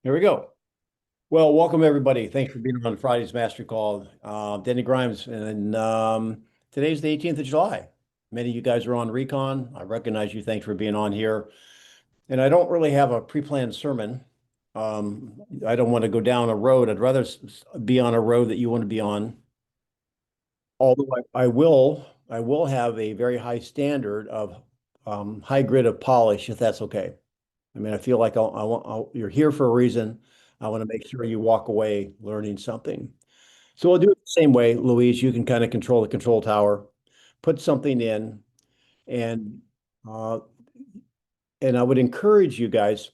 Here we go. Well, welcome everybody. Thanks for being on Friday's Master Call. Denny Grimes, and today's the 18th of July. Many of you guys are on recon. I recognize you. Thanks for being on here. And I don't really have a pre-planned sermon. I don't want to go down a road. I'd rather be on a road that you want to be on. Although I will have a very high standard of high grit of polish, if that's okay. I mean, I feel like you're here for a reason. I want to make sure you walk away learning something. So we'll do it the same way, Louise. You can kind of control the control tower, put something in, and uh, and I would encourage you guys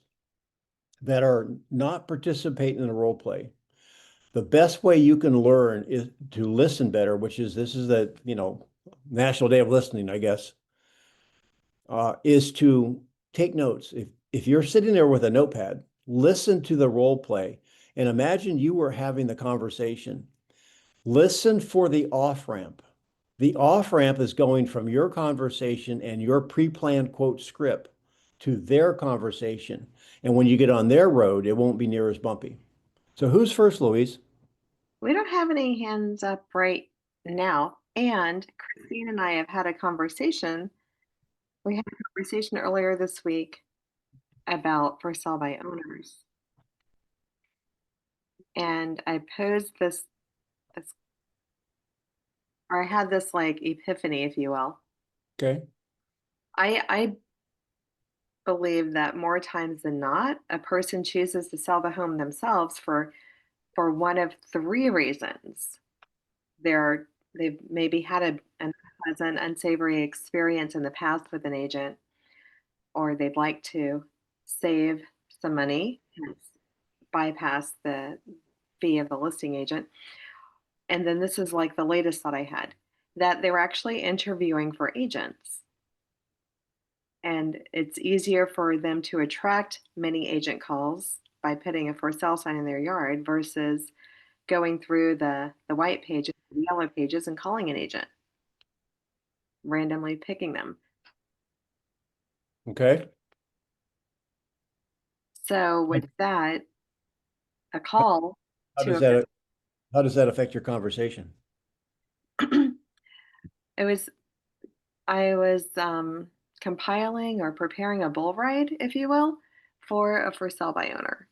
that are not participating in the role play. The best way you can learn is to listen better, which is this is the National Day of Listening, I guess, is to take notes. If you're sitting there with a notepad, listen to the role play and imagine you were having the conversation. Listen for the off ramp. The off ramp is going from your conversation and your pre-planned quote script to their conversation. And when you get on their road, it won't be near as bumpy. So who's first, Louise? We don't have any hands up right now. And Christine and I have had a conversation. We had a conversation earlier this week about for sale by owners. And I posed this, or I had this like epiphany, if you will. Okay. I believe that more times than not, a person chooses to sell the home themselves for one of three reasons. They've maybe had an unpleasant, unsavory experience in the past with an agent, or they'd like to save some money, hence bypass the fee of the listing agent. And then this is like the latest that I had, that they were actually interviewing for agents. And it's easier for them to attract many agent calls by putting a for sale sign in their yard versus going through the white pages, the yellow pages, and calling an agent, randomly picking them. Okay. So with that, a call How to does a that how does that affect your conversation? it was I was compiling or preparing a bull ride, if you will, for a for sale by owner.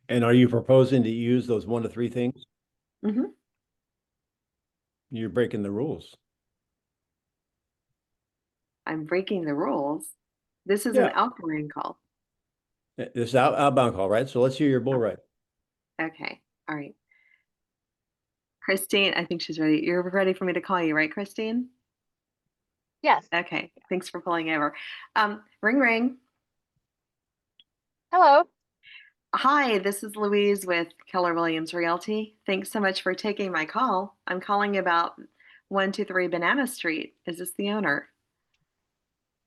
And are you proposing to use those one to three things? Hmm. You're breaking the rules. I'm breaking the rules. This is an Yeah. outgoing call. This is outbound call, right? So let's hear your bull ride. Okay. All right. Christine, I think she's ready. You're ready for me to call you, right, Christine? Yes. Okay. Thanks for pulling over. Ring ring. Hello. Hi, this is Louise with Keller Williams Realty. Thanks so much for taking my call. I'm calling about 123 Banana Street. Is this the owner?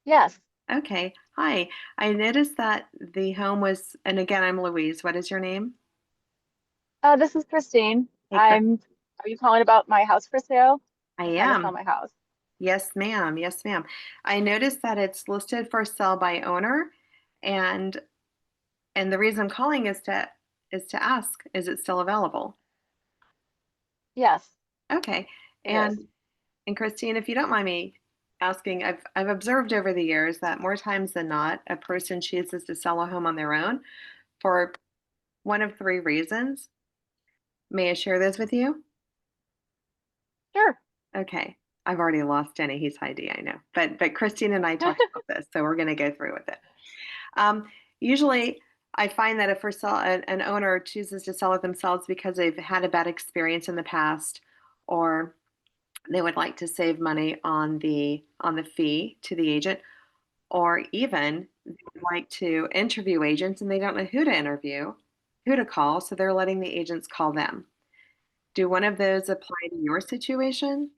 Yes. Okay. Hi. I noticed that the home was, and again, I'm Louise. What is your name? This is Christine. Hey, Chris. Are you calling about my house for sale? I I'm trying to sell am. my house. Yes, ma'am. Yes, ma'am. I noticed that it's listed for sale by owner, and the reason I'm calling is to ask, is it still available? Yes, Okay. it is. And Christine, if you don't mind me asking, I've observed over the years that more times than not, a person chooses to sell a home on their own for one of three reasons. May I share those with you? Sure. Okay. I've already lost Denny. He's high D, I know. But Christine and I talked about this, so we're going to go through with it. Usually, I find that if for sale, an owner chooses to sell it themselves because they've had a bad experience in the past, or they would like to save money on the fee to the agent, or even they would like to interview agents and they don't know who to interview, who to call, so they're letting the agents call them. Do one of those apply to your situation?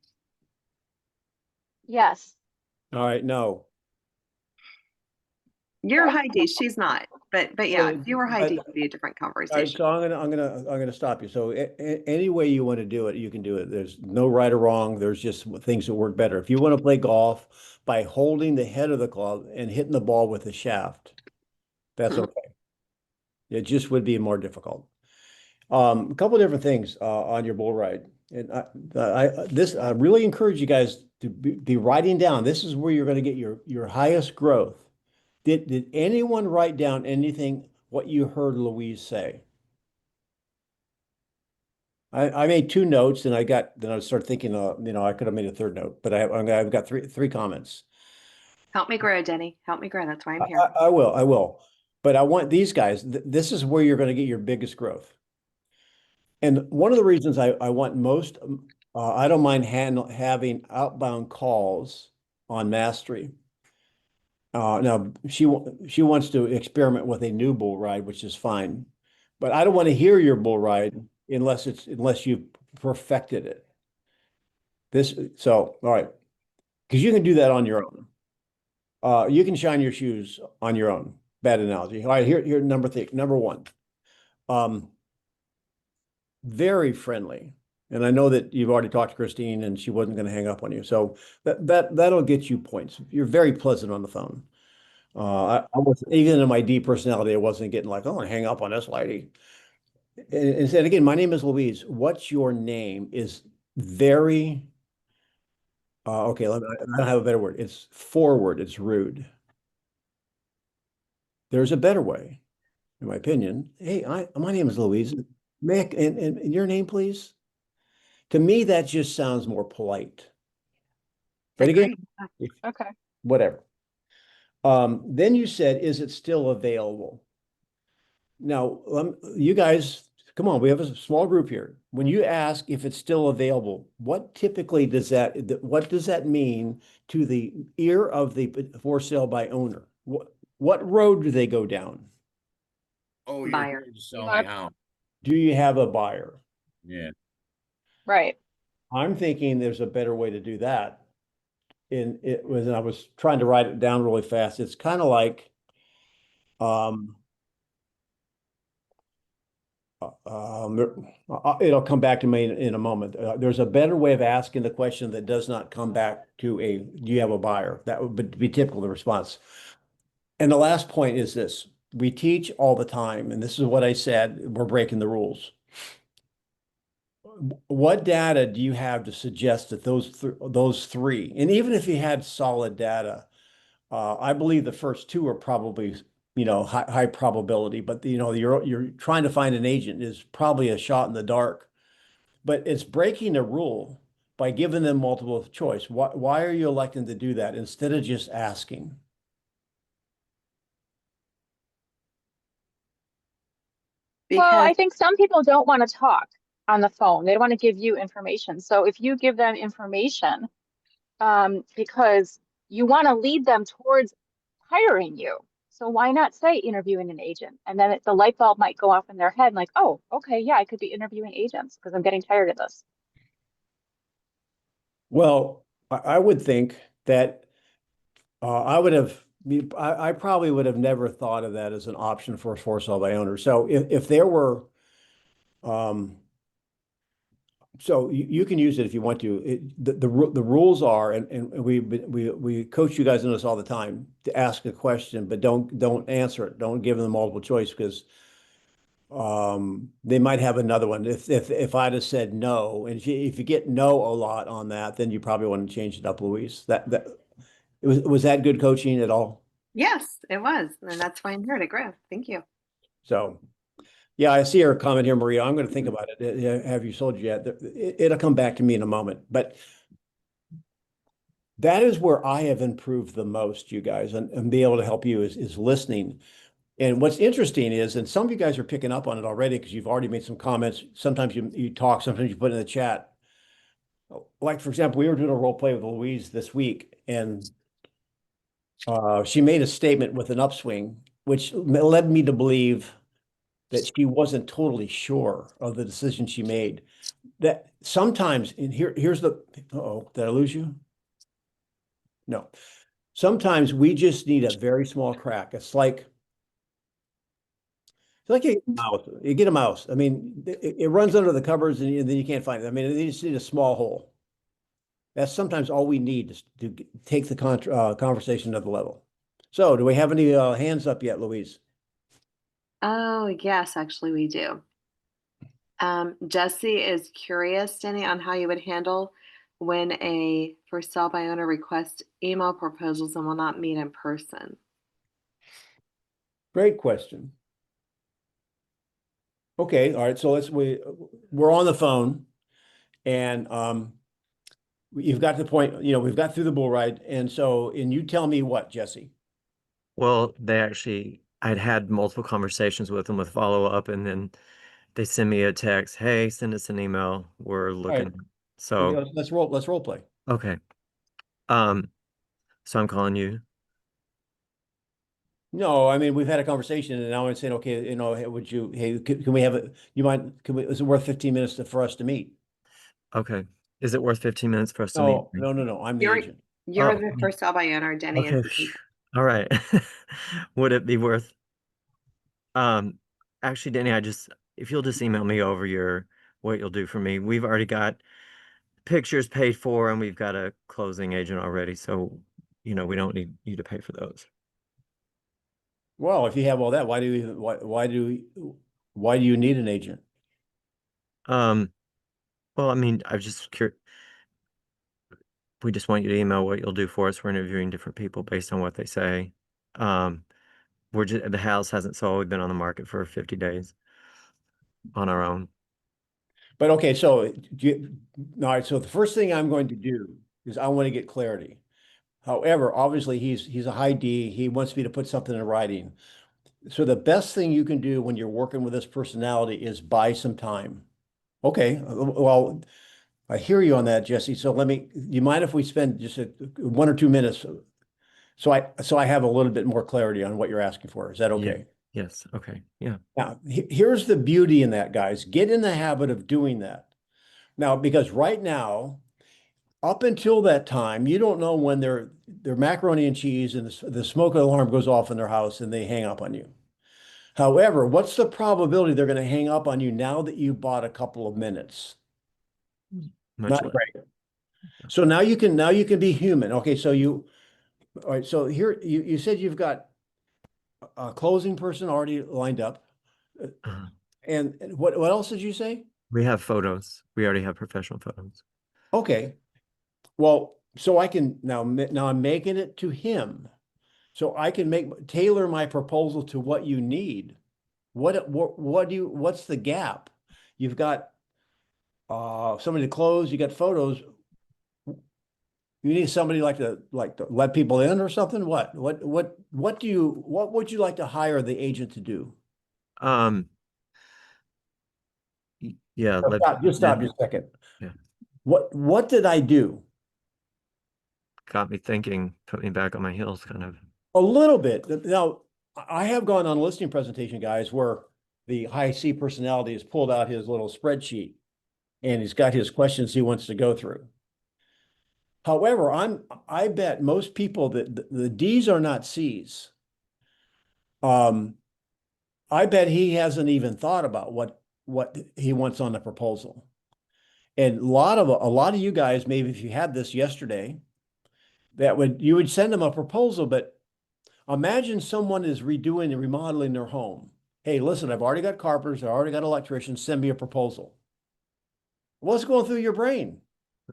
Yes. All right, no. You're high D, she's not. But yeah, if So, you were high D, but it'd be a different all right, conversation. so I'm gonna stop you. So any way you want to do it, you can do it. There's no right or wrong. There's just things that work better. If you want to play golf by holding the head of the club and hitting the ball with the shaft, That's okay. It just would be more difficult. A couple of different things on your bull ride. And I really encourage you guys to be writing down. This is where you're going to get your highest growth. Did anyone write down anything what you heard Louise say? I made two notes, and then I started thinking, I could have made a third note, but I've got three comments. Help me grow, Denny. Help me grow. That's why I'm here. I will. But I want these guys, this is where you're going to get your biggest growth. And one of the reasons I want most, I don't mind having outbound calls on mastery. Now she wants to experiment with a new bull ride, which is fine, but I don't want to hear your bull ride unless you've perfected it. All right, because you can do that on your own. You can shine your shoes on your own. Bad analogy. All right, here number one. Very friendly. And I know that you've already talked to Christine and she wasn't going to hang up on you. So that'll get you points. You're very pleasant on the phone. I wasn't, even in my deep personality, I wasn't getting like, oh, hang up on this lady. And said again, my name is Louise. What's your name is very okay. I don't have a better word. It's forward. It's rude. There's a better way, in my opinion. Hey, my name is Louise. May I, and your name, please? To me, that just sounds more polite. But again, Okay. whatever. Then you said, is it still available? Now, you guys, come on, we have a small group here. When you ask if it's still available, what does that mean to the ear of the for sale by owner? What road do they go down? Oh, you're Buyer. here to sell my Buyer. house. Do you have a buyer? Yeah. Right. I'm thinking there's a better way to do that. And I was trying to write it down really fast. It's kind of like, it'll come back to me in a moment. There's a better way of asking the question that does not come back to do you have a buyer? That would be typical the response. And the last point is this: we teach all the time, and this is what I said, we're breaking the rules. What data do you have to suggest that those three, and even if you had solid data, I believe the first two are probably, high probability, but you're trying to find an agent is probably a shot in the dark, but it's breaking a rule by giving them multiple choice. Why are you electing to do that instead of just asking? Well, I Because think some people don't want to talk on the phone. They want to give you information. So if you give them information, because you want to lead them towards hiring you. So why not say interviewing an agent? And then the light bulb might go off in their head like, oh, okay, yeah, I could be interviewing agents because I'm getting tired of this. Well, I would think that I probably would have never thought of that as an option for sale by owner. So if there were, so you can use it if you want to. The rules are, and we coach you guys in this all the time to ask a question, but don't answer it. Don't give them multiple choice because they might have another one. If I'd have said no, and if you get no a lot on that, then you probably want to change it up, Louise. Was that good coaching at all? yes, it was. And that's why I'm here to grow. Thank you. So, yeah, I see her comment here, Maria. I'm going to think about it. Have you sold yet? It'll come back to me in a moment. But that is where I have improved the most, you guys, and be able to help you is listening. And what's interesting is, and some of you guys are picking up on it already because you've already made some comments. Sometimes you talk, sometimes you put it in the chat. Like, for example, we were doing a role play with Louise this week, and she made a statement with an upswing, which led me to believe that she wasn't totally sure of the decision she made. That sometimes, and here's the, did I lose you? No. Sometimes we just need a very small crack. It's like you get a mouse. You get a mouse. I mean, it runs under the covers and then you can't find it. I mean, you just need a small hole. That's sometimes all we need to take the conversation to the level. So do we have any hands up yet, Louise? Oh, yes, actually we do. Jesse is curious, Denny, on how you would handle when a for sale by owner requests email proposals and will not meet in person. Great question. Okay, all right. So we're on the phone, and you've got the point. We've got through the bull ride, and you tell me what, Jesse. Well, I'd had multiple conversations with them with follow up, and then they send me a text, hey, send us an email. We're looking. Okay, So, let's role play. okay. So I'm calling you. No, I mean we've had a conversation, and now I'm saying, okay, hey, can we have it? Is it worth 15 minutes for us to meet? Okay. Is it worth 15 minutes for us to meet? No. I'm the You're agent. you're Oh, the for sale by owner, Denny is okay. the agent. All right. Would it be worth, um, actually, Denny, if you'll just email me over what you'll do for me. We've already got pictures paid for and we've got a closing agent already. So, we don't need you to pay for those. Well, if you have all that, why do you need an agent? Well, I mean, I'm just curious. We just want you to email what you'll do for us. We're interviewing different people based on what they say. Um, the house hasn't sold. We've been on the market for 50 days on our own. But okay, all right. So the first thing I'm going to do is I want to get clarity. However, obviously he's a high D. He wants me to put something in writing. So the best thing you can do when you're working with this personality is buy some time. Okay, well, I hear you on that, Jesse. So you mind if we spend just 1 or 2 minutes so I have a little bit more clarity on what you're asking for? Is that okay? Yeah. Yes. Okay. Yeah. Now, here's the beauty in that, guys. Get in the habit of doing that. Now, because right now, up until that time, you don't know when their macaroni and cheese and the smoke alarm goes off in their house and they hang up on you. However, what's the probability they're going to hang up on you now that you bought a couple of minutes? Much Not less. great. So now you can be human. Okay, all right. So here you said you've got a closing person already lined up, Uh, and what else did you say? we have photos. We already have professional photos. Okay, well, so I can now I'm making it to him, so I can tailor my proposal to what you need. What's the gap? You've got somebody to close. You got photos. You need somebody like to let people in or something? What would you like to hire the agent to do? Um, yeah, Stop just a second. Yeah. What did I do? Got me thinking, put me back on my heels, kind of. A little bit. Now, I have gone on a listing presentation, guys, where the high C personality has pulled out his little spreadsheet and he's got his questions he wants to go through. However, I bet most people that the D's are not C's. I bet he hasn't even thought about what he wants on the proposal. And a lot of you guys, maybe if you had this yesterday, you would send them a proposal, but imagine someone is redoing and remodeling their home. Hey, listen, I've already got carpenters, I've already got electricians, send me a proposal. What's going through your brain?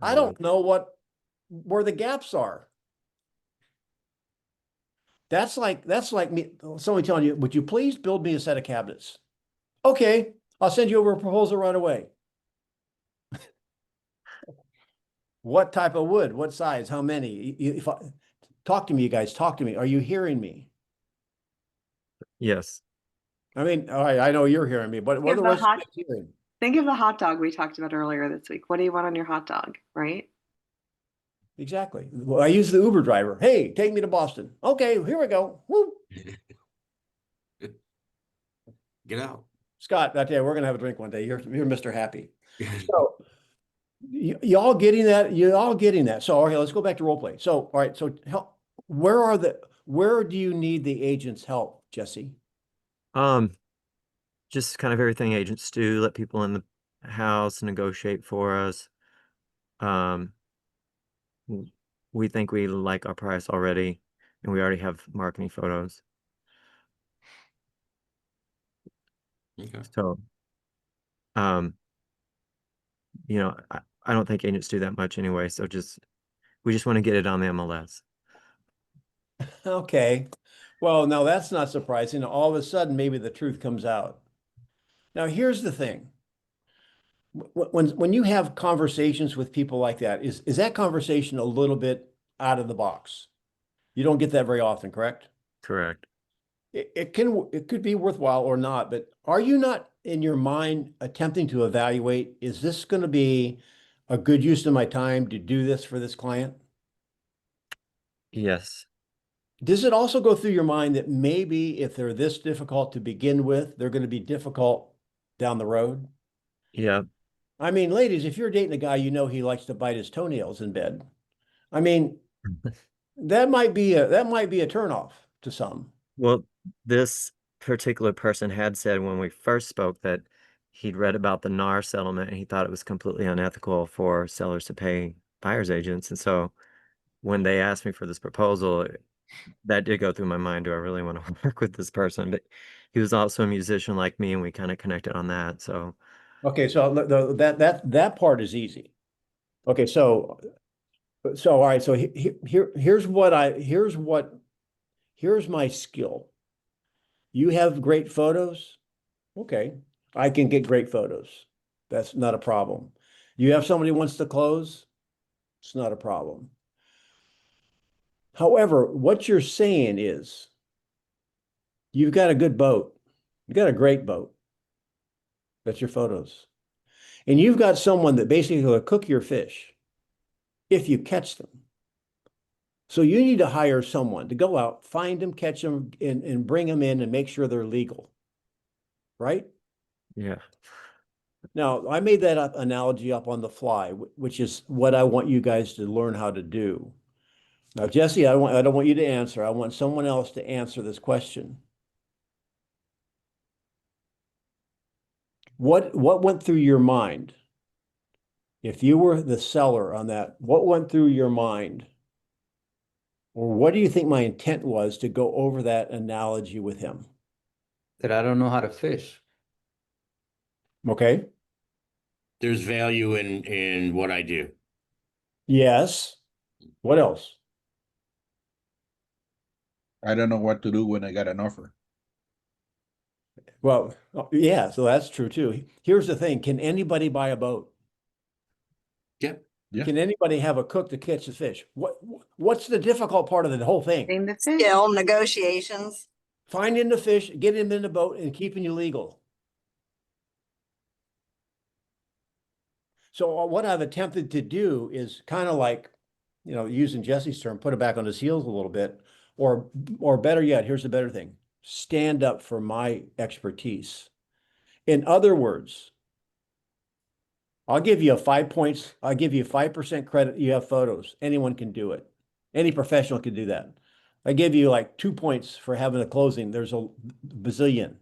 I don't know where the gaps are. That's like me, somebody telling you, would you please build me a set of cabinets? Okay, I'll send you over a proposal right away. What type of wood? What size? How many? Talk to me, you guys. Talk to me. Are you hearing me? Yes. I mean, all right, I know you're hearing me, but what are the rest of you hearing? Think of the hot dog we talked about earlier this week. What do you want on your hot dog, right? Exactly. Well, I use the Uber driver. Hey, take me to Boston. Okay, here we go. Woo. Get out. Scott, I tell you, we're gonna have a drink one day. You're Mr. Happy. So y'all getting that? You all getting that? So okay, let's go back to role play. So all right, so where do you need the agent's help, Jesse? Just kind of everything agents do, let people in the house negotiate for us. We think we like our price already, and we already have marketing photos. Okay. So, um, you know, I don't think agents do that much anyway. So we just want to get it on the MLS. Okay. Well, now that's not surprising. All of a sudden, maybe the truth comes out. Now, here's the thing. When you have conversations with people like that, is that conversation a little bit out of the box? You don't get that very often, correct? Correct. It could be worthwhile or not, but are you not in your mind attempting to evaluate, is this going to be a good use of my time to do this for this client? Yes. Does it also go through your mind that maybe if they're this difficult to begin with, they're going to be difficult down the road? Yeah. I mean, ladies, if you're dating a guy, you know he likes to bite his toenails in bed. I mean, that might be a turnoff to some. Well, this particular person had said when we first spoke that he'd read about the NAR settlement and he thought it was completely unethical for sellers to pay buyer's agents. And so when they asked me for this proposal, that did go through my mind. Do I really want to work with this person? But he was also a musician like me, and we kind of connected on that. So Okay, so that part is easy. Okay, so all right, so here's my skill. You have great photos? Okay, I can get great photos. That's not a problem. You have somebody who wants to close? It's not a problem. However, what you're saying is you've got a good boat. You've got a great boat. That's your photos. And you've got someone that basically will cook your fish if you catch them. So you need to hire someone to go out, find them, catch them, and bring them in and make sure they're legal. Right? yeah. Now, I made that analogy up on the fly, which is what I want you guys to learn how to do. Now, Jesse, I don't want you to answer. I want someone else to answer this question. What went through your mind? If you were the seller on that, what went through your mind? Or what do you think my intent was to go over that analogy with him? That I don't know how to fish. Okay. There's value in what I do. Yes. What else? I don't know what to do when I got an offer. Well, yeah, so that's true too. Here's the thing. Can anybody buy a boat? Yep. Yeah. Can anybody have a cook to catch the fish? What's the difficult part of the whole thing? Getting the fish. Skill, negotiations. Finding the fish, getting them in the boat, and keeping you legal. So what I've attempted to do is kind of like, using Jesse's term, put it back on his heels a little bit, or better yet, here's the better thing: stand up for my expertise. In other words, I'll give you 5 points. I'll give you 5% credit. You have photos. Anyone can do it. Any professional can do that. I give you like 2 points for having a closing. There's a bazillion.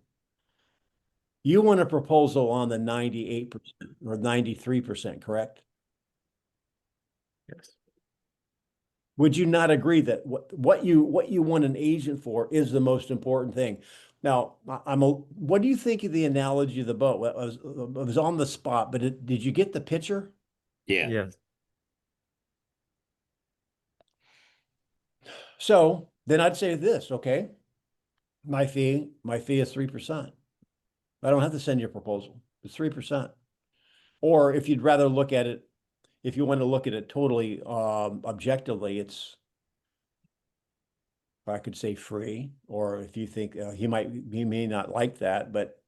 You want a proposal on the 98% or 93%, correct? Yes. Would you not agree that what you want an agent for is the most important thing? Now, what do you think of the analogy of the boat? I was on the spot, but did you get the picture? Yeah. Yes. So then I'd say this, okay? My fee is 3%. I don't have to send you a proposal. It's 3%. Or if you'd rather look at it, if you want to look at it totally objectively, it's, I could say free. Or if you think he may not like that, but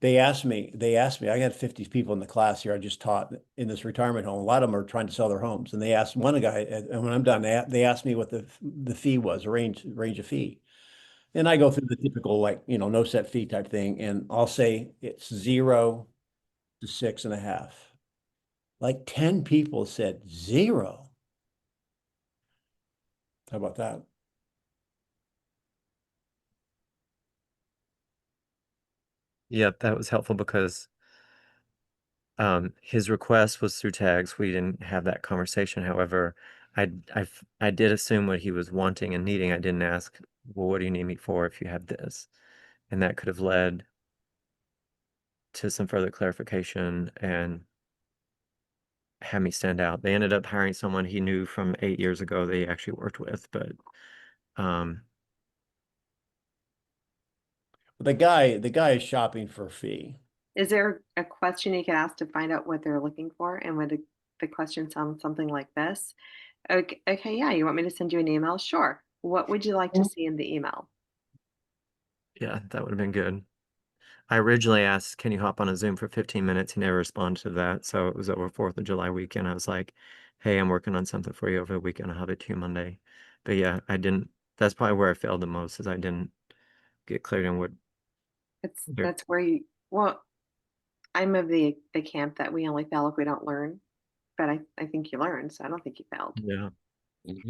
they asked me, I had 50 people in the class here I just taught in this retirement home. A lot of them are trying to sell their homes. And they asked one guy, and when I'm done, they asked me what the fee was, a range of fee. And I go through the typical, like, no set fee type thing. And I'll say it's 0 to 6.5. Like 10 people said 0. How about that? Yep, that was helpful because his request was through tags. We didn't have that conversation. However, I did assume what he was wanting and needing. I didn't ask, well, what do you need me for if you have this? and that could have led to some further clarification and had me stand out. They ended up hiring someone he knew from 8 years ago they actually worked with, but The guy is shopping for a fee. Is there a question you could ask to find out what they're looking for? And would the question sound something like this? Okay, yeah, you want me to send you an email? Sure. What would you like to see in the email? yeah, that would have been good. I originally asked, can you hop on a Zoom for 15 minutes? He never responded to that. So it was over 4th of July weekend. I was like, hey, I'm working on something for you over the weekend. I'll have it to you Monday. But yeah, I didn't, that's probably where I failed the most, is I didn't get clear on what. That's where you, well, I'm of the camp that we only fail if we don't learn, but I think you learned, so I don't think you failed. Yeah.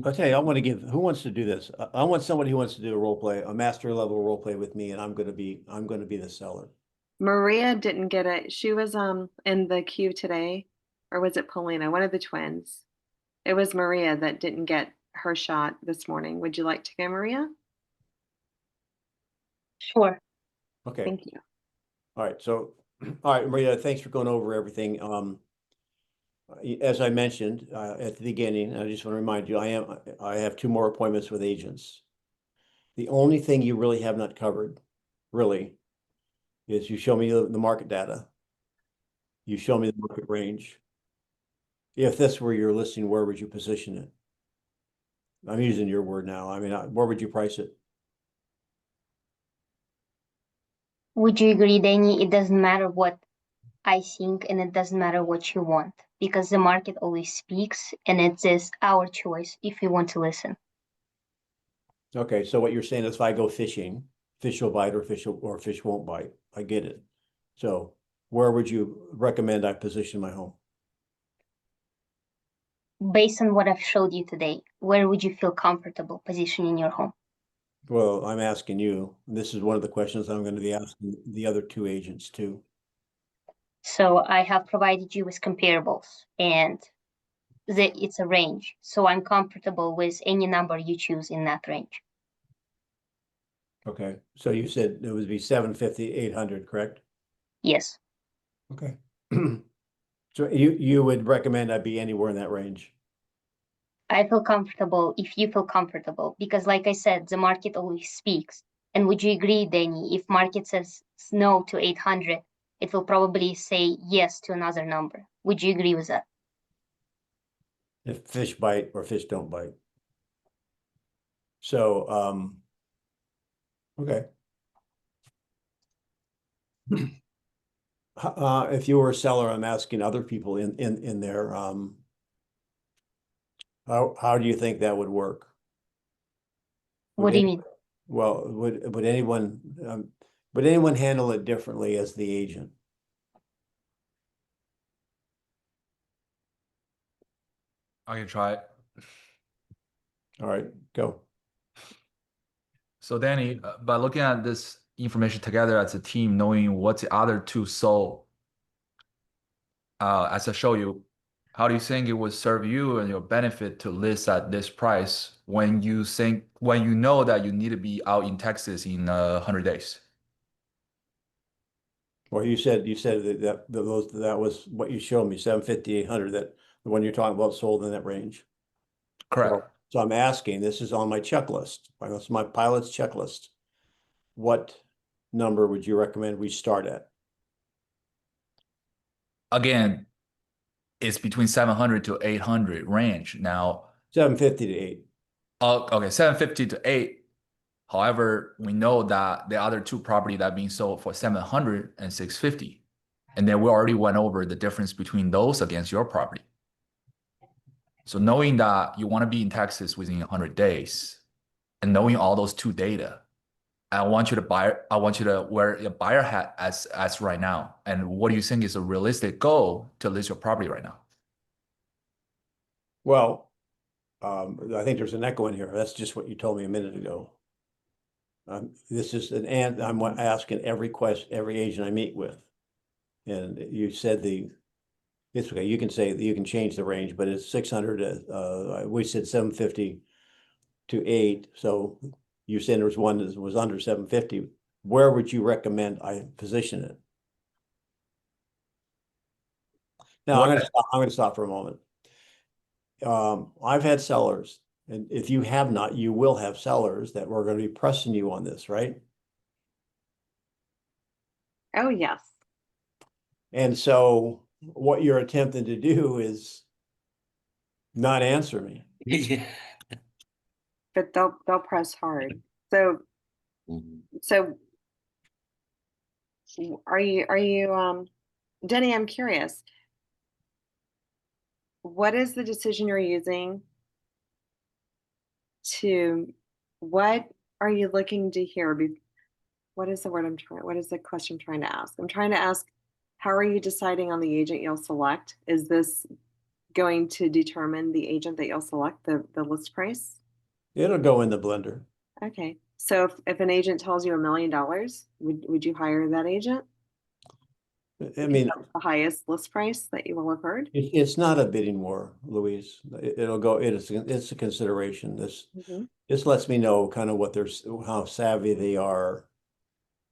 I'll tell you, I want to give, who wants to do this? I want somebody who wants to do a role play, a master level role play with me, and I'm going to be the seller. Maria didn't get it. She was in the queue today, or was it Polina? One of the twins. It was Maria that didn't get her shot this morning. Would you like to go, Maria? Sure. Okay. Thank you. All right. So, all right, Maria, thanks for going over everything. As I mentioned at the beginning, I just want to remind you, I have 2 more appointments with agents. The only thing you really have not covered, really, is you show me the market data. You show me the market range. If this were your listing, where would you position it? I'm using your word now. I mean, where would you price it? Would you agree, Danny? It doesn't matter what I think, and it doesn't matter what you want, because the market always speaks, and it is our choice if we want to listen. Okay, so what you're saying is if I go fishing, fish will bite or fish won't bite. I get it. So where would you recommend I position my home? Based on what I've showed you today, where would you feel comfortable positioning your home? Well, I'm asking you. This is one of the questions I'm going to be asking the other 2 agents too. So I have provided you with comparables, and it's a range. So I'm comfortable with any number you choose in that range. Okay, so you said it would be 750, 800, correct? Yes. Okay. So you would recommend I be anywhere in that range? I feel comfortable if you feel comfortable, because like I said, the market always speaks. And would you agree, Danny, if market says no to 800, it will probably say yes to another number. Would you agree with that? If fish bite or fish don't bite. So, okay. If you were a seller, I'm asking other people in there, how do you think that would work? What do you mean? Well, would anyone handle it differently as the agent? I can try it. All right, go. So Danny, by looking at this information together as a team, knowing what the other 2 sold, as I show you, how do you think it would serve you and your benefit to list at this price when you know that you need to be out in Texas in 100 days? Well, you said that was what you showed me, 750, 800, that the one you're talking about sold in that range. Correct. So I'm asking, this is on my checklist. It's my pilot's checklist. What number would you recommend we start at? Again, it's between 700 to 800 range. Now, 750 to 8. Okay, 750 to 8. However, we know that the other 2 property that are being sold for 700 and 650. And then we already went over the difference between those against your property. So knowing that you want to be in Texas within 100 days and knowing all those 2 data, I want you to wear a buyer hat as right now. And what do you think is a realistic goal to list your property right now? Well, I think there's an echo in here. That's just what you told me a minute ago. This is I'm asking every agent I meet with. And you said it's okay. You can say you can change the range, but it's 600. We said 750 to 8. So you said there was one that was under 750. where would you recommend I position it? Now, I'm going to stop for a moment. I've had sellers, and if you have not, you will have sellers that were going to be pressing you on this, right? Oh, yes. And so what you're attempting to do is not answer me. Yeah. But they'll press hard. So are you Denny, I'm curious. What is the decision you're using what are you looking to hear? What is the question I'm trying to ask? I'm trying to ask, how are you deciding on the agent you'll select? Is this going to determine the agent that you'll select, the list price? It'll go in the blender. Okay. So if an agent tells you $1 million, would you hire that agent? I mean, That's the highest list price that you will have heard. it's not a bidding war, Louise. It'll go. It's a consideration. This lets me know kind of what how savvy they are.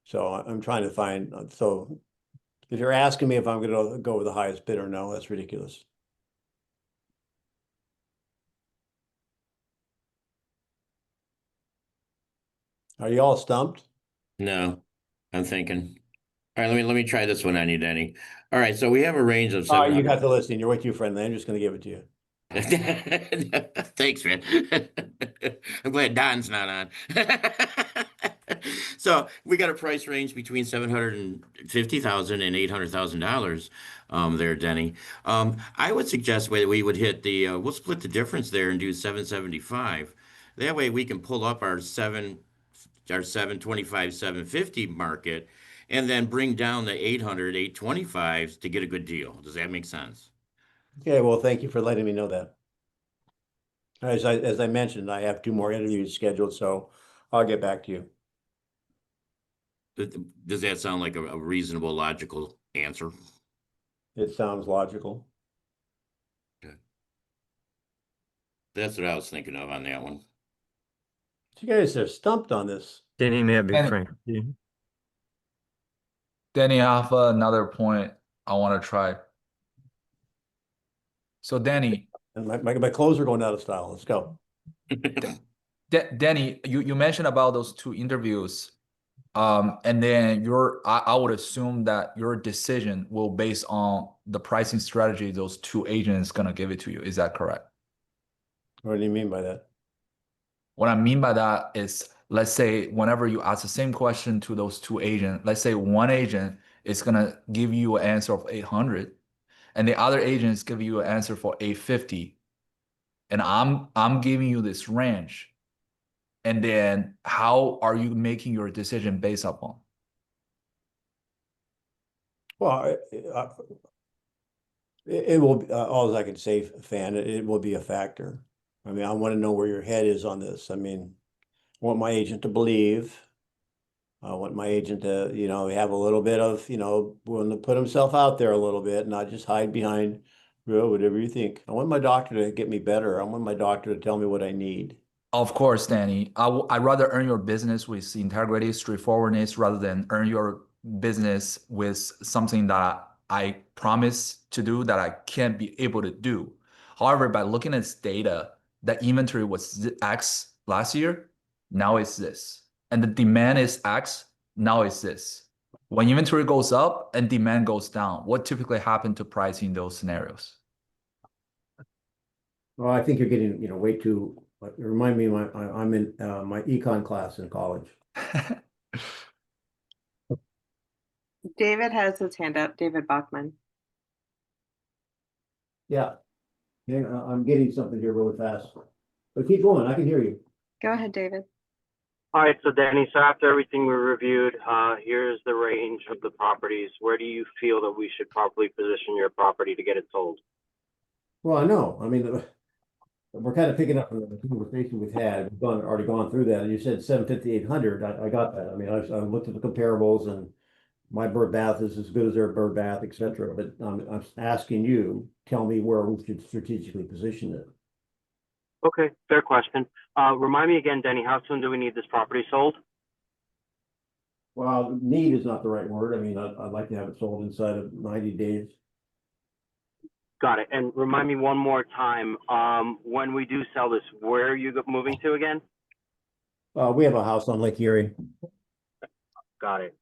So I'm trying to find. So if you're asking me if I'm going to go with the highest bidder, no, that's ridiculous. Are you all stumped? No, I'm thinking. All right, let me try this one on you, Denny. All right, so we have a range of All right, you 700. got the listing. You're way too friendly. I'm just going to give it to you. Thanks, man. I'm glad Don's not on. So we got a price range between $750,000 and $800,000 there, Denny. I would suggest we would hit we'll split the difference there and do 775. That way we can pull up our 725, 750 market and then bring down the 800, 825s to get a good deal. Does that make sense? Okay, well, thank you for letting me know that. As I mentioned, I have 2 more interviews scheduled, so I'll get back to you. Does that sound like a reasonable, logical answer? It sounds logical. Okay. That's what I was thinking of on that one. You guys are stumped on this. Denny, may I be And- frank with you? Danny, I have another point I want to try. So Danny, And my clothes are going out of style. Let's go. Danny, you mentioned about those 2 interviews. And then I would assume that your decision will base on the pricing strategy those 2 agents gonna give it to you. Is that correct? What do you mean by that? What I mean by that is, let's say whenever you ask the same question to those 2 agents, let's say one agent is gonna give you an answer of 800, and the other agents give you an answer for 850, and I'm giving you this range. And then how are you making your decision based upon? Well, it will be, all I can say, Fan, it will be a factor. I mean, I want to know where your head is on this. I mean, I want my agent to believe. I want my agent to, have a little bit of, willing to put himself out there a little bit, not just hide behind, whatever you think. I want my doctor to get me better. I want my doctor to tell me what I need. Of course, Danny. I'd rather earn your business with integrity, straightforwardness, rather than earn your business with something that I promise to do that I can't be able to do. However, by looking at this data, the inventory was X last year, now it's this. And the demand is X, now it's this. When inventory goes up and demand goes down, what typically happens to pricing in those scenarios? Well, I think you're getting, way too, remind me, I'm in my econ class in college. David has his hand up, David Bachman. Yeah. I'm getting something here really fast. But keep going, I can hear you. Go ahead, David. All right, so Danny, so after everything we reviewed, here's the range of the properties. Where do you feel that we should properly position your property to get it sold? Well, I know. I mean, we're kind of picking up from the conversation we've had. We've already gone through that. You said 750, 800. I got that. I mean, I looked at the comparables, and my bird bath is as good as their bird bath, etc. But I'm asking you, tell me where we should strategically position it. Okay, fair question. Remind me again, Denny, how soon do we need this property sold? Well, need is not the right word. I mean, I'd like to have it sold inside of 90 days. Got it. And remind me one more time, when we do sell this, where are you moving to again? We have a house on Lake Erie. Got it.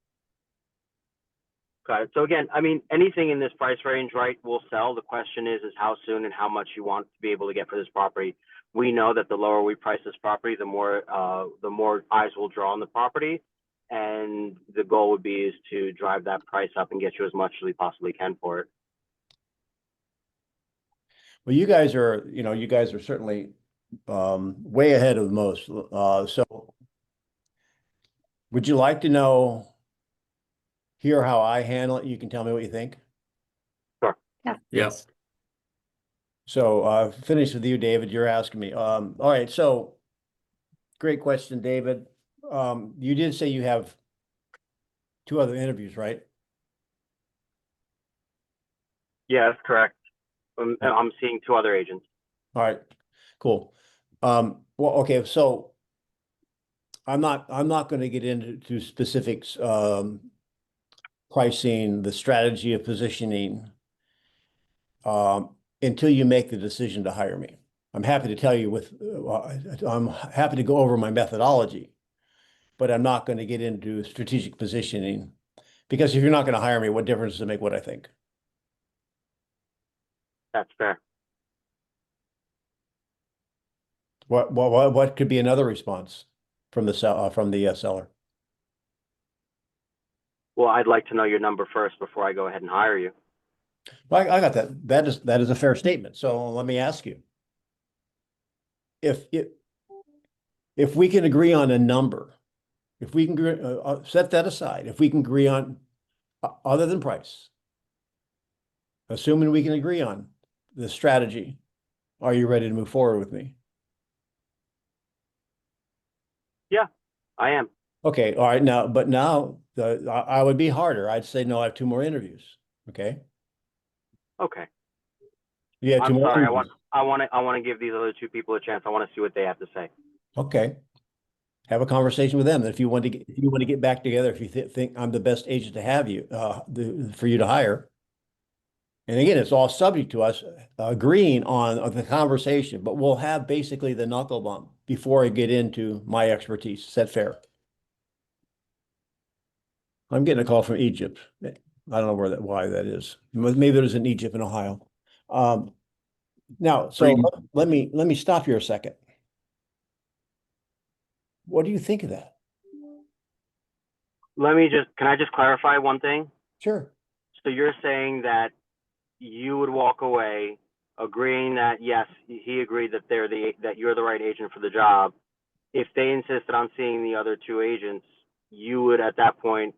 Got it. So again, I mean, anything in this price range, right, will sell. The question is how soon and how much you want to be able to get for this property. We know that the lower we price this property, the more eyes will draw on the property. And the goal would be is to drive that price up and get you as much as we possibly can for it. Well, you guys are, you guys are certainly way ahead of most. So would you like to hear how I handle it? You can tell me what you think. Sure. Yeah. Yes. So finish with you, David. You're asking me. All right. So great question, David. You did say you have 2 other interviews, right? Yeah, that's correct. I'm seeing 2 other agents. All right, cool. Well, okay, so I'm not going to get into specifics, pricing, the strategy of positioning, until you make the decision to hire me. I'm happy to tell you I'm happy to go over my methodology, but I'm not going to get into strategic positioning because if you're not going to hire me, what difference does it make what I think? That's fair. What could be another response from the seller? Well, I'd like to know your number first before I go ahead and hire you. Well, I got that. That is a fair statement. So let me ask you. If we can agree on a number, if we can set that aside, if we can agree on other than price, assuming we can agree on the strategy, are you ready to move forward with me? Yeah, I am. Okay, all right. Now I would be harder. I'd say no. I have 2 more interviews. Okay. Okay. Yeah, 2 I'm more sorry. interviews. I want to give these other 2 people a chance. I want to see what they have to say. Okay. Have a conversation with them. If you want to get back together, if you think I'm the best agent to have you, for you to hire. And again, it's all subject to us agreeing on the conversation, but we'll have basically the knuckle bump before I get into my expertise. Is that fair? I'm getting a call from Egypt. I don't know why that is. Maybe there's in Egypt and Ohio. Now, so let me stop here a second. What do you think of that? Can I just clarify one thing? Sure. So you're saying that you would walk away agreeing that yes, he agreed that that you're the right agent for the job. If they insisted on seeing the other 2 agents, you would at that point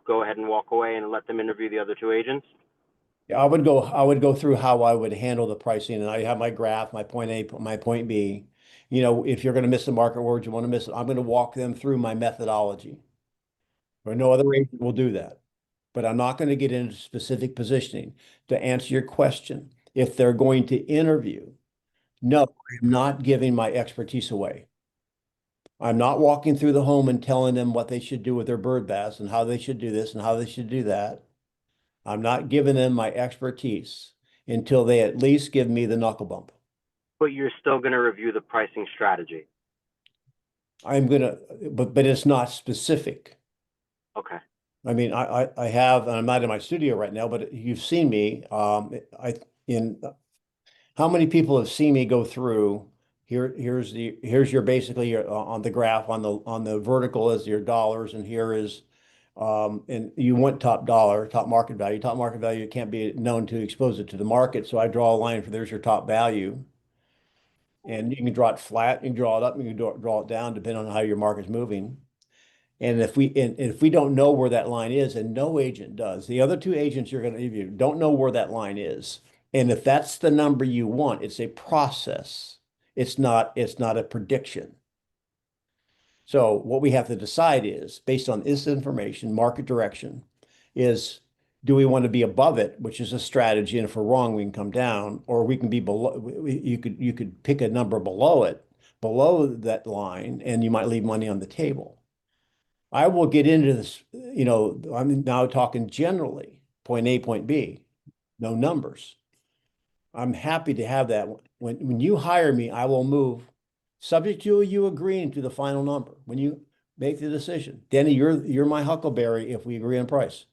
go ahead and walk away and let them interview the other 2 agents? Yeah, I would go through how I would handle the pricing, and I have my graph, my point A, my point B. If you're going to miss the market words, you want to miss it. I'm going to walk them through my methodology. Or no other agent will do that. But I'm not going to get into specific positioning. To answer your question, if they're going to interview, no, I'm not giving my expertise away. I'm not walking through the home and telling them what they should do with their bird baths and how they should do this and how they should do that. I'm not giving them my expertise until they at least give me the knuckle bump. But you're still going to review the pricing strategy. But it's not specific. Okay. I mean, I have, and I'm not in my studio right now, but you've seen me. How many people have seen me go through? Here's your basically your, on the graph on the vertical is your dollars, and here is, and you want top dollar, top market value. Top market value can't be known to expose it to the market, so I draw a line for there's your top value, and you can draw it flat, you can draw it up, you can draw it down, depending on how your market's moving. And if we don't know where that line is, and no agent does, the other 2 agents you're going to interview don't know where that line is. And if that's the number you want, it's a process. It's not a prediction. So what we have to decide is, based on this information, market direction, is do we want to be above it, which is a strategy, and if we're wrong, we can come down, or we can be below. You could pick a number below it, below that line, and you might leave money on the table. I will get into this, I'm now talking generally, point A, point B, no numbers. I'm happy to have that. When you hire me, I will move subject to you agreeing to the final number. When you make the decision, Denny, you're my huckleberry if we agree on price.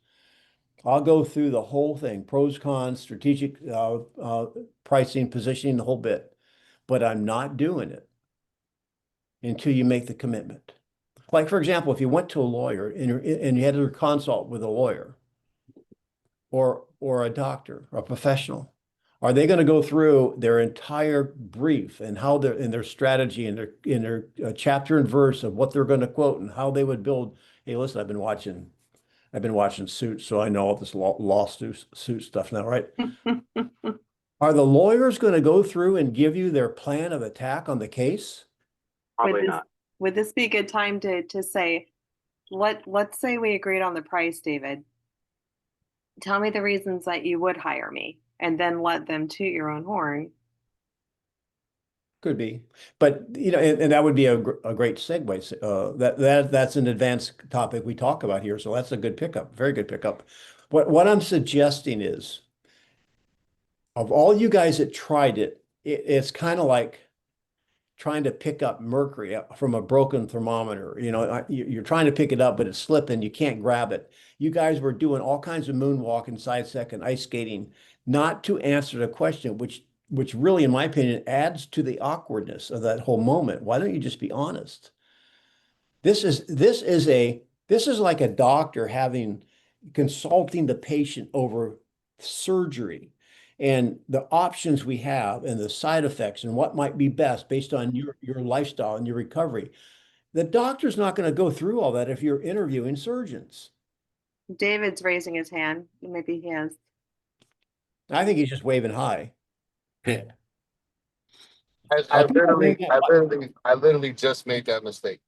I'll go through the whole thing, pros, cons, strategic pricing, positioning, the whole bit. But I'm not doing it until you make the commitment. Like, for example, if you went to a lawyer and you had to consult with a lawyer or a doctor or a professional, are they going to go through their entire brief and how they're in their strategy and their chapter and verse of what they're going to quote and how they would build? Hey, listen, I've been watching Suits, so I know all this lawsuit stuff now, right? Are the lawyers going to go through and give you their plan of attack on the case? Probably not. Would this be a good time to say, let's say we agreed on the price, David. Tell me the reasons that you would hire me, and then let them toot your own horn. Could be, but and that would be a great segue. That's an advanced topic we talk about here, so that's a good pickup, very good pickup. What I'm suggesting is, of all you guys that tried it's kind of like trying to pick up mercury from a broken thermometer. You're trying to pick it up, but it's slipping. You can't grab it. You guys were doing all kinds of moonwalk and side second ice skating, not to answer the question, which really, in my opinion, adds to the awkwardness of that whole moment. Why don't you just be honest? This is like a doctor consulting the patient over surgery and the options we have and the side effects and what might be best based on your lifestyle and your recovery. The doctor's not going to go through all that if you're interviewing surgeons. David's raising his hand. Maybe he has. I think he's just waving high. I literally just made that mistake.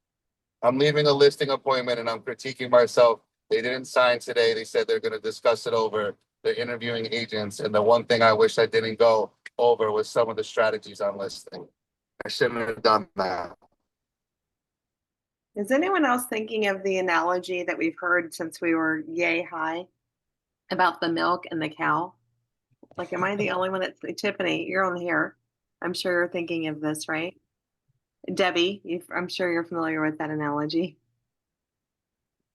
I'm leaving a listing appointment and I'm critiquing myself. They didn't sign today. They said they're going to discuss it over. They're interviewing agents. And the one thing I wish I didn't go over was some of the strategies on listing. I shouldn't have done that. Is anyone else thinking of the analogy that we've heard since we were yay high about the milk and the cow? Like, am I the only one that's Tiffany? You're on here. I'm sure you're thinking of this, right? Debbie, I'm sure you're familiar with that analogy.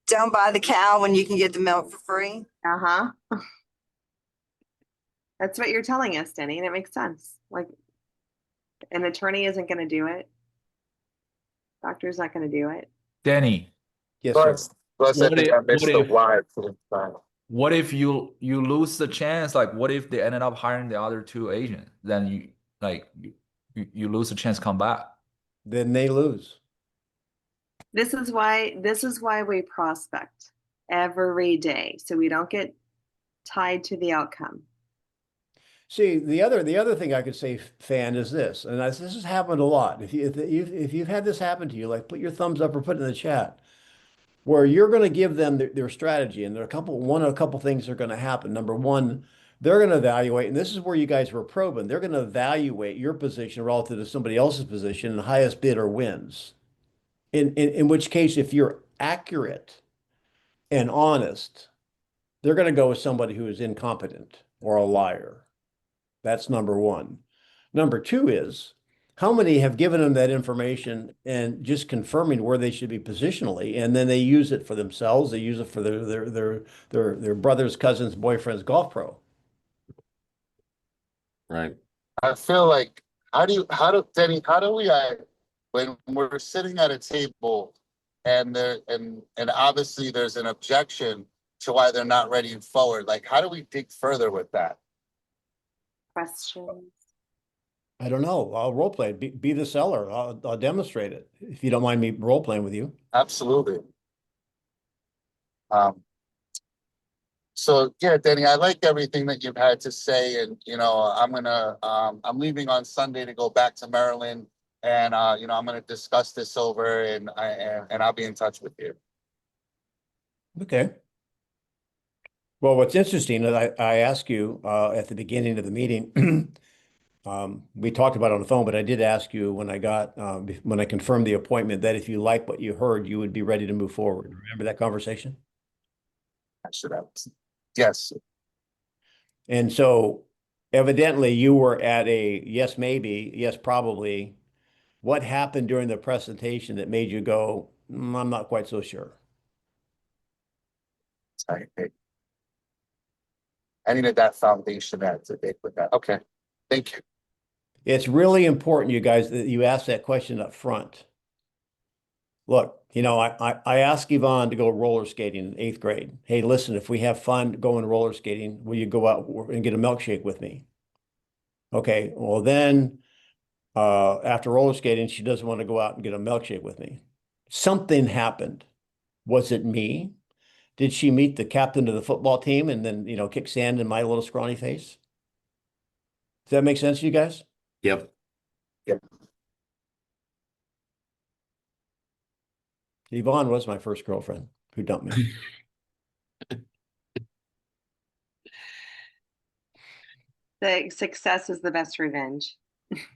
Don't buy the cow when you can get the milk for free. Uh-huh. That's what you're telling us, Denny, and it makes sense. Like, an attorney isn't going to do it. Doctor's not going to do it. Denny, Yes, sir. Plus, I think I missed the why for the time. what if you lose the chance? Like, what if they ended up hiring the other two agents? Then you lose the chance to come back. Then they lose. This is why we prospect every day, so we don't get tied to the outcome. See, the other thing I could say, fan, is this, and this has happened a lot. If you've had this happen to you, like, put your thumbs up or put it in the chat, where you're going to give them their strategy, and there are a couple things are going to happen. Number one, they're going to evaluate, and this is where you guys were probing. They're going to evaluate your position relative to somebody else's position, and the highest bidder wins. In which case, if you're accurate and honest, they're going to go with somebody who is incompetent or a liar. That's number one. Number two is, how many have given them that information and just confirming where they should be positionally, and then they use it for themselves, they use it for their brother's, cousin's, boyfriend's golf pro. Right. I feel like, Denny, how do we when we're sitting at a table and obviously there's an objection to why they're not ready forward, like, how do we dig further with that? Questions? I don't know. I'll role play. Be the seller. I'll demonstrate it if you don't mind me role playing with you. Absolutely. So yeah, Denny, I like everything that you've had to say, and I'm leaving on Sunday to go back to Maryland, and I'm gonna discuss this over, and I'll be in touch with you. Okay. Well, what's interesting is I asked you at the beginning of the meeting, We talked about it on the phone, but I did ask you when when I confirmed the appointment that if you like what you heard, you would be ready to move forward. Remember that conversation? I should have. Yes, And so evidently you were at a yes, maybe, yes, probably. What happened during the presentation that made you go, I'm not quite so sure? I needed that foundation to make with that. Okay, thank you. It's really important, you guys, that you ask that question up front. Look, I asked Yvonne to go roller skating in 8th grade. Hey, listen, if we have fun going roller skating, will you go out and get a milkshake with me? Okay, well then, after roller skating, she doesn't want to go out and get a milkshake with me. Something happened. Was it me? Did she meet the captain of the football team and then, kick sand in my little scrawny face? Does that make sense to you guys? Yep. Yvonne was my first girlfriend who dumped me. The success is the best revenge.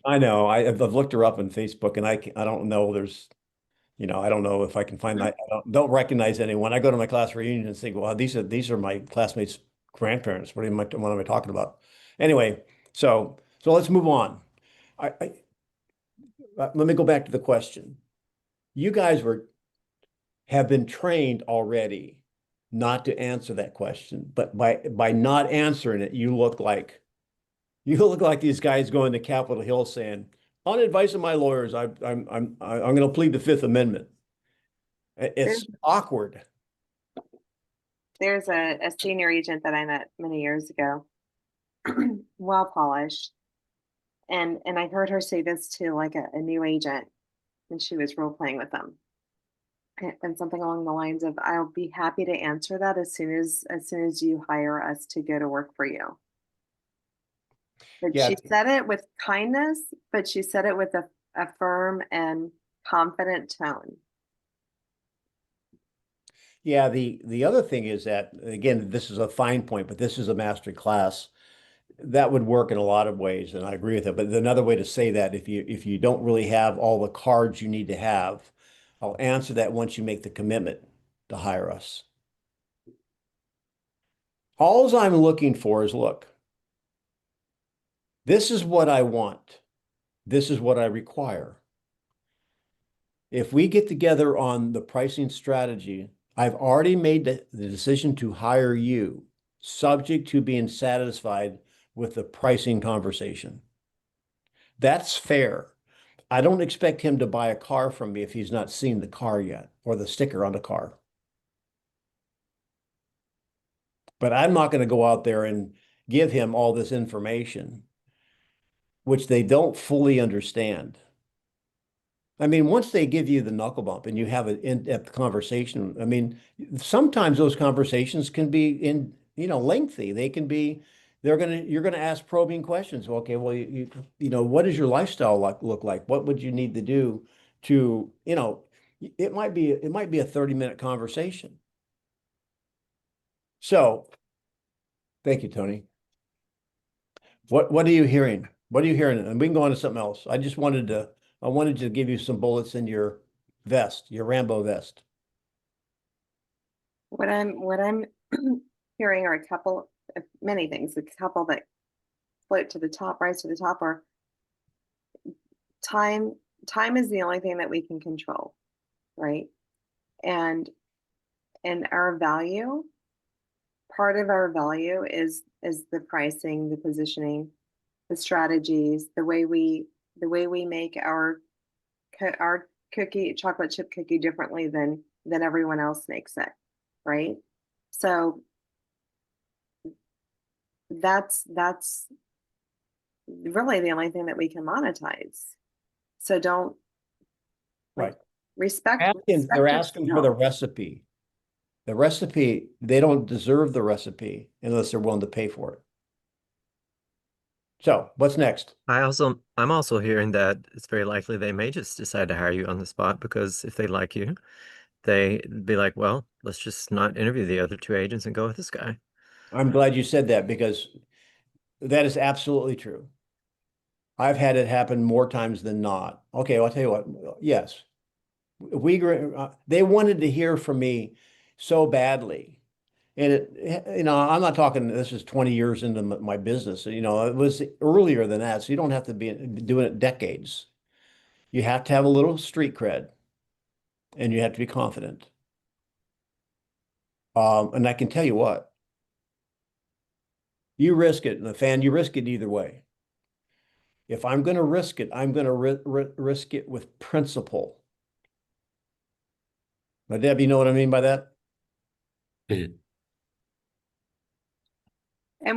I know. I've looked her up on Facebook, and I don't know. I don't know if I can find. I don't recognize anyone. I go to my class reunion and think, well, these are my classmates' grandparents. What am I talking about? Anyway, so let's move on. Let me go back to the question. You guys have been trained already not to answer that question, but by not answering it, you look like these guys going to Capitol Hill saying, on advice of my lawyers, I'm going to plead the Fifth Amendment. It's awkward. There's a senior agent that I met many years ago, well polished. And I heard her say this to like a new agent when she was role playing with them. And something along the lines of, I'll be happy to answer that as soon as you hire us to go to work for you. But Yeah. she said it with kindness, but she said it with a firm and confident tone. Yeah, the other thing is that, again, this is a fine point, but this is a master class. That would work in a lot of ways, and I agree with it. But another way to say that, if you don't really have all the cards you need to have, I'll answer that once you make the commitment to hire us. All I'm looking for is, look, this is what I want. This is what I require. If we get together on the pricing strategy, I've already made the decision to hire you, subject to being satisfied with the pricing conversation. That's fair. I don't expect him to buy a car from me if he's not seen the car yet or the sticker on the car. But I'm not going to go out there and give him all this information, which they don't fully understand. I mean, once they give you the knuckle bump and you have an in-depth conversation, I mean, sometimes those conversations can be lengthy. They can be, you're going to ask probing questions. Okay, well, what does your lifestyle look like? What would you need to do to, it might be a 30-minute conversation. So, thank you, Tony. What are you hearing? What are you hearing? And we can go on to something else. I wanted to give you some bullets in your vest, your Rambo vest. What I'm hearing are a couple of many things. A couple that float to the top, rise to the top, are time. Time is the only thing that we can control, right? And our value, part of our value is the pricing, the positioning, the strategies, the way we make our chocolate chip cookie differently than everyone else makes it, right? So that's really the only thing that we can monetize. So don't Right. respect. They're asking for the recipe. The recipe, they don't deserve the recipe unless they're willing to pay for it. So what's next? I'm also hearing that it's very likely they may just decide to hire you on the spot, because if they like you, they'd be like, well, let's just not interview the other two agents and go with this guy. I'm glad you said that, because that is absolutely true. I've had it happen more times than not. Okay, I'll tell you what. Yes, they wanted to hear from me so badly, and I'm not talking. This is 20 years into my business. It was earlier than that, so you don't have to be doing it decades. You have to have a little street cred, and you have to be confident. And I can tell you what, you risk it, and the fan, you risk it either way. If I'm going to risk it, I'm going to risk it with principle. Now, Deb, you know what I mean by that? And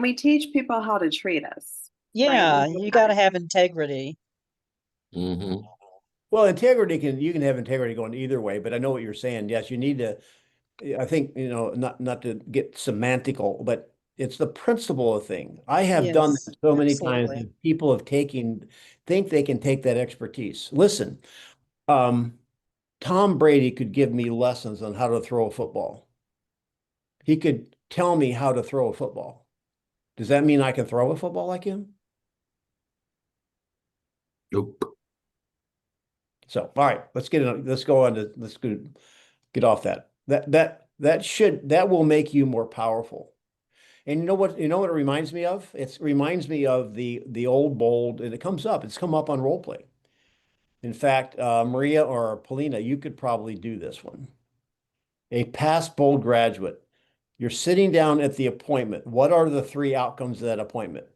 we teach people how to treat us. Yeah, right? you got to have integrity. Mm-hmm. Well, you can have integrity going either way, but I know what you're saying. Yes, you need to, I think, not to get semantical, but it's the principle of thing. I have done Yes, that so many times absolutely. that people think they can take that expertise. Listen, Tom Brady could give me lessons on how to throw a football. He could tell me how to throw a football. Does that mean I can throw a football like him? Nope. So, all right, let's go on to, let's get off that. That will make you more powerful. And you know what it reminds me of? It reminds me of the old bold, and it's come up on role play. In fact, Maria or Polina, you could probably do this one. A past bold graduate. You're sitting down at the appointment. What are the 3 outcomes of that appointment?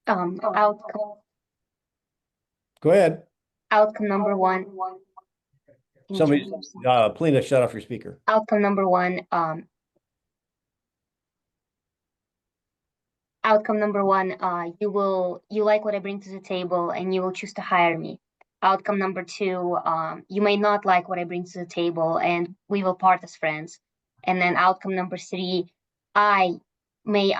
Outcome Go ahead. number one. Can you Somebody, turn yourself? Polina, shut off your speaker. Outcome number one, you like what I bring to the table and you will choose to hire me. Outcome number 2, you may not like what I bring to the table and we will part as friends. And then outcome number 3, I may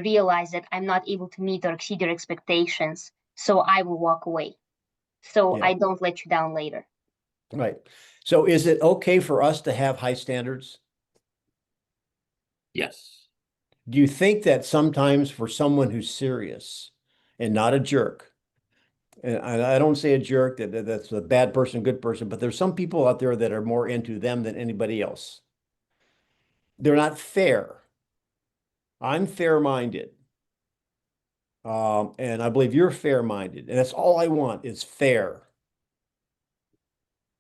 realize that I'm not able to meet or exceed your expectations, so I will walk away. So Yeah. I don't let you down later. Right. So is it okay for us to have high standards? Yes. Do you think that sometimes for someone who's serious and not a jerk, and I don't say a jerk that's a bad person, good person, but there's some people out there that are more into them than anybody else. They're not fair. I'm fair-minded. And I believe you're fair-minded, and that's all I want is fair.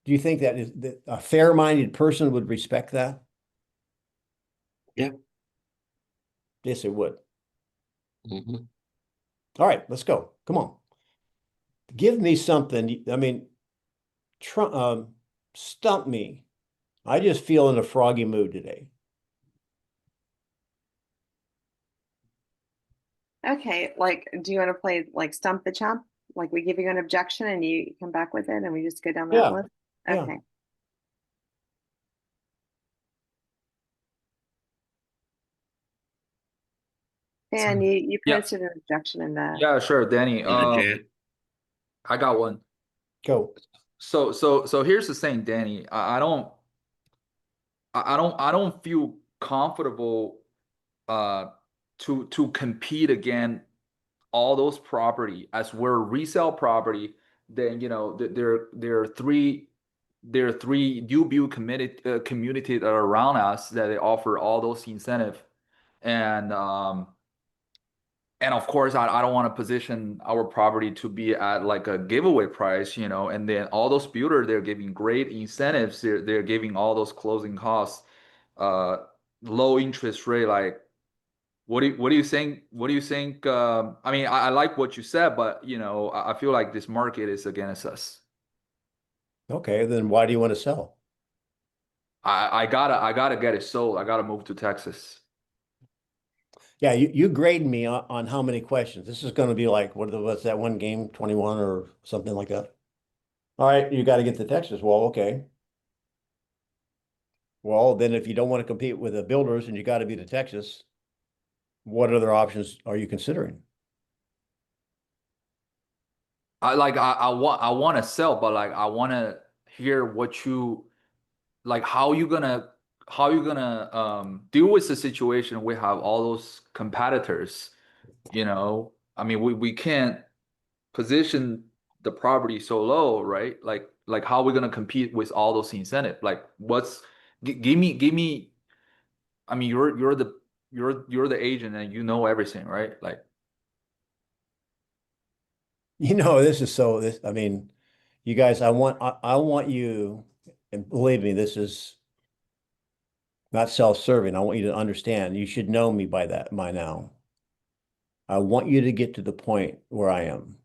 Do you think that a fair-minded person would respect that? Yeah. Yes, it would. Mm-hmm. All right, let's go. Come on. Give me something. I mean, stump me. I just feel in a froggy mood today. Okay, like, do you want to play like Stump the Chump? Like we give you an objection and you come back with it and we just go down that Yeah, list? yeah. Okay. Dan, you Yeah. posted an objection in the, Yeah, sure, Danny. In the chat. I got one. Go. So here's the thing, Danny. I don't feel comfortable to compete against all those property as we're resale property. Then there are three new build community that are around us that they offer all those incentive, and of course I don't want to position our property to be at like a giveaway price, and then all those builders, they're giving great incentives, they're giving all those closing costs, low interest rate. Like what do you think? I mean, I like what you said, but I feel like this market is against us. Okay, then why do you want to sell? I gotta get it sold. I gotta move to Texas. Yeah, you grade me on how many questions. This is going to be like, what's that one game, 21 or something like that? All right, you got to get to Texas. Well, okay. Well, then if you don't want to compete with the builders and you got to be to Texas, what other options are you considering? I want to sell, but like I want to hear what you like. How you gonna deal with the situation? We have all those competitors, You know, I mean, we can't position the property so low, right? Like how are we gonna compete with all those incentive? Like what's give me. I mean, you're the agent and you know everything, right? Like You know, this is so this, I mean, you guys, I want you, and believe me, this is not self-serving. I want you to understand. You should know me by now. I want you to get to the point where I am.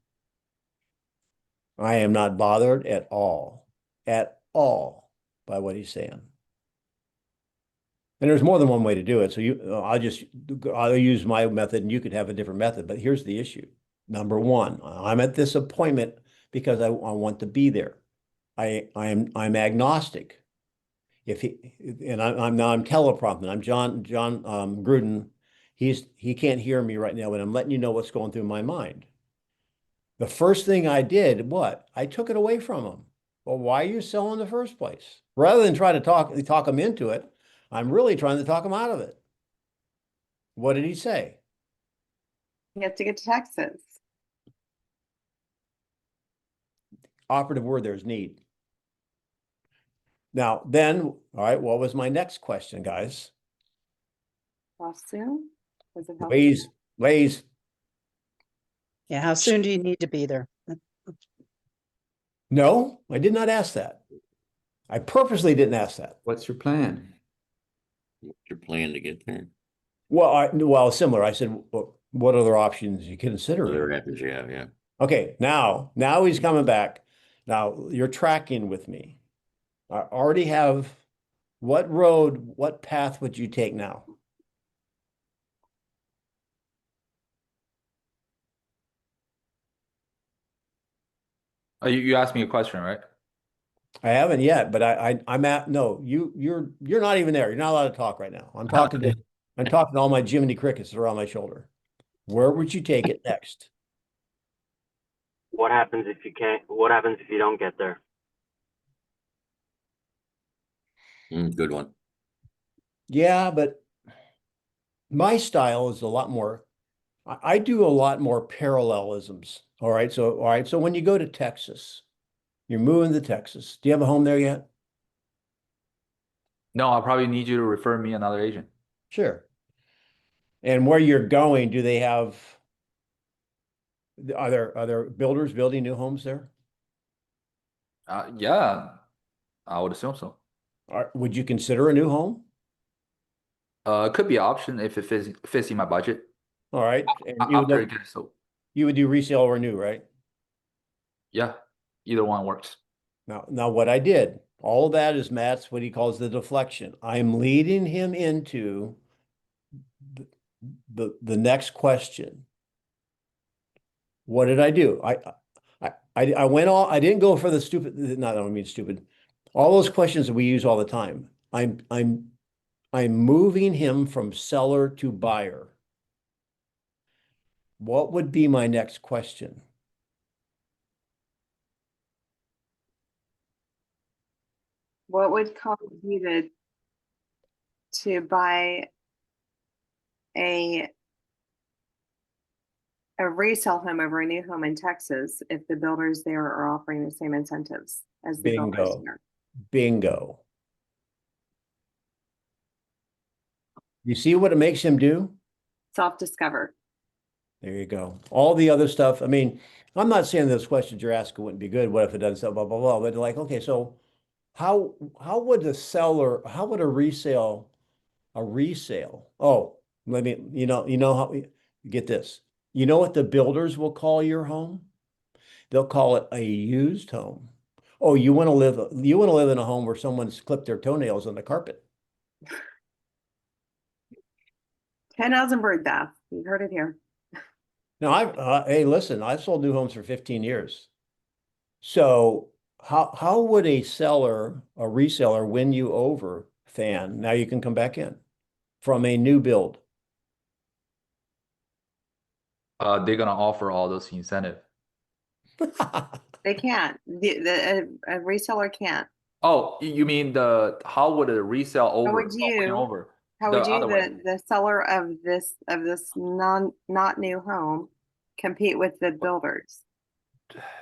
I am not bothered at all by what he's saying. And there's more than one way to do it. So I'll use my method and you could have a different method. But here's the issue. Number one, I'm at this appointment because I want to be there. I'm agnostic. I'm teleprompting. I'm John Gruden. He can't hear me right now, but I'm letting you know what's going through my mind. The first thing I did, what? I took it away from him. Well, why are you selling in the first place? Rather than try to talk him into it, I'm really trying to talk him out of it. What did he say? You have to get to Texas. Operative word there is need. Now, then, all right, what was my next question, guys? How soon? Was it how Ways. Yeah, how soon do you need to be there? No, I did not ask that. I purposely didn't ask that. What's your plan? What's your plan to get there? Well, similar. I said, what other options you consider? Other options you have, yeah. Okay, now he's coming back. Now you're tracking with me. I already have what path would you take now? you asked me a question, right? I haven't yet, but no, you're not even there. You're not allowed to talk right now. I'm talking to all my Jiminy Crickets that are on my shoulder. Where would you take it next? What happens if you can't? What happens if you don't get there? Good one. Yeah, but my style is a lot more, I do a lot more parallelisms. All right. So when you go to Texas, you're moving to Texas. Do you have a home there yet? No, I'll probably need you to refer me another agent. Sure. And where you're going, do they have, are there builders building new homes there? Yeah, I would assume so. Would you consider a new home? It could be an option if it fits in my budget. All right. And After it gets so you would do resale or new, right? yeah, either one works. Now what I did, all of that is Matt's what he calls the deflection. I'm leading him into the next question. What did I do? I went all, I didn't go for the stupid, not, I don't mean stupid. All those questions that we use all the time. I'm moving him from seller to buyer. What would be my next question? What would cause you to buy a resale home over a new home in Texas if the builders there are offering the same incentives as the builders here? Bingo. You see what it makes him do? Self-discover. There you go. All the other stuff. I mean, I'm not saying those questions you're asking wouldn't be good. What if it doesn't sell, blah, blah, blah. But like, okay, so how would how would a resale, oh, you know how, get this. You know what the builders will call your home? They'll call it a used home. Oh, you want to live in a home where someone's clipped their toenails on the carpet. 10,000 bird bath. You heard it here. Now, hey, listen, I've sold new homes for 15 years. So how would a reseller win you over, Fan? Now you can come back in from a new build. They're gonna offer all those incentive. They can't. A reseller can't. Oh, you mean how would a resale over? How The would you, other way. the seller of this not new home, compete with the builders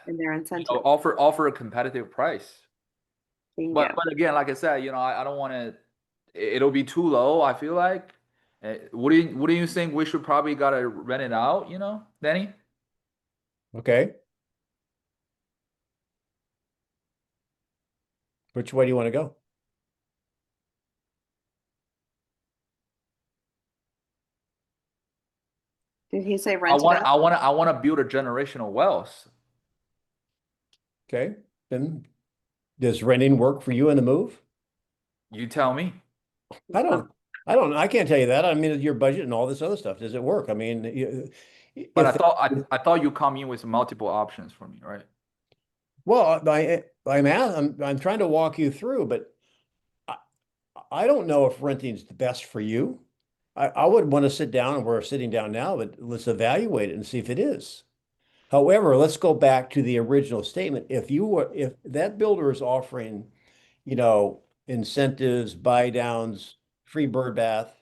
and their incentive? So offer a competitive price. Bingo. But again, like I said, I don't want to. It'll be too low. I feel like. What do you think? We should probably gotta rent it out. Danny. Okay. Which way do you want to go? Did he say I rent it want out? I want to build a generational wealth. Okay. Then does renting work for you in the move? You tell me. I can't tell you that. I mean, your budget and all this other stuff. Does it work? I mean, But if I thought you come in with multiple options for me, right? well, I'm trying to walk you through, but I don't know if renting's the best for you. I would want to sit down, and we're sitting down now, but let's evaluate it and see if it is. However, let's go back to the original statement. If that builder is offering, incentives, buy downs, free bird bath,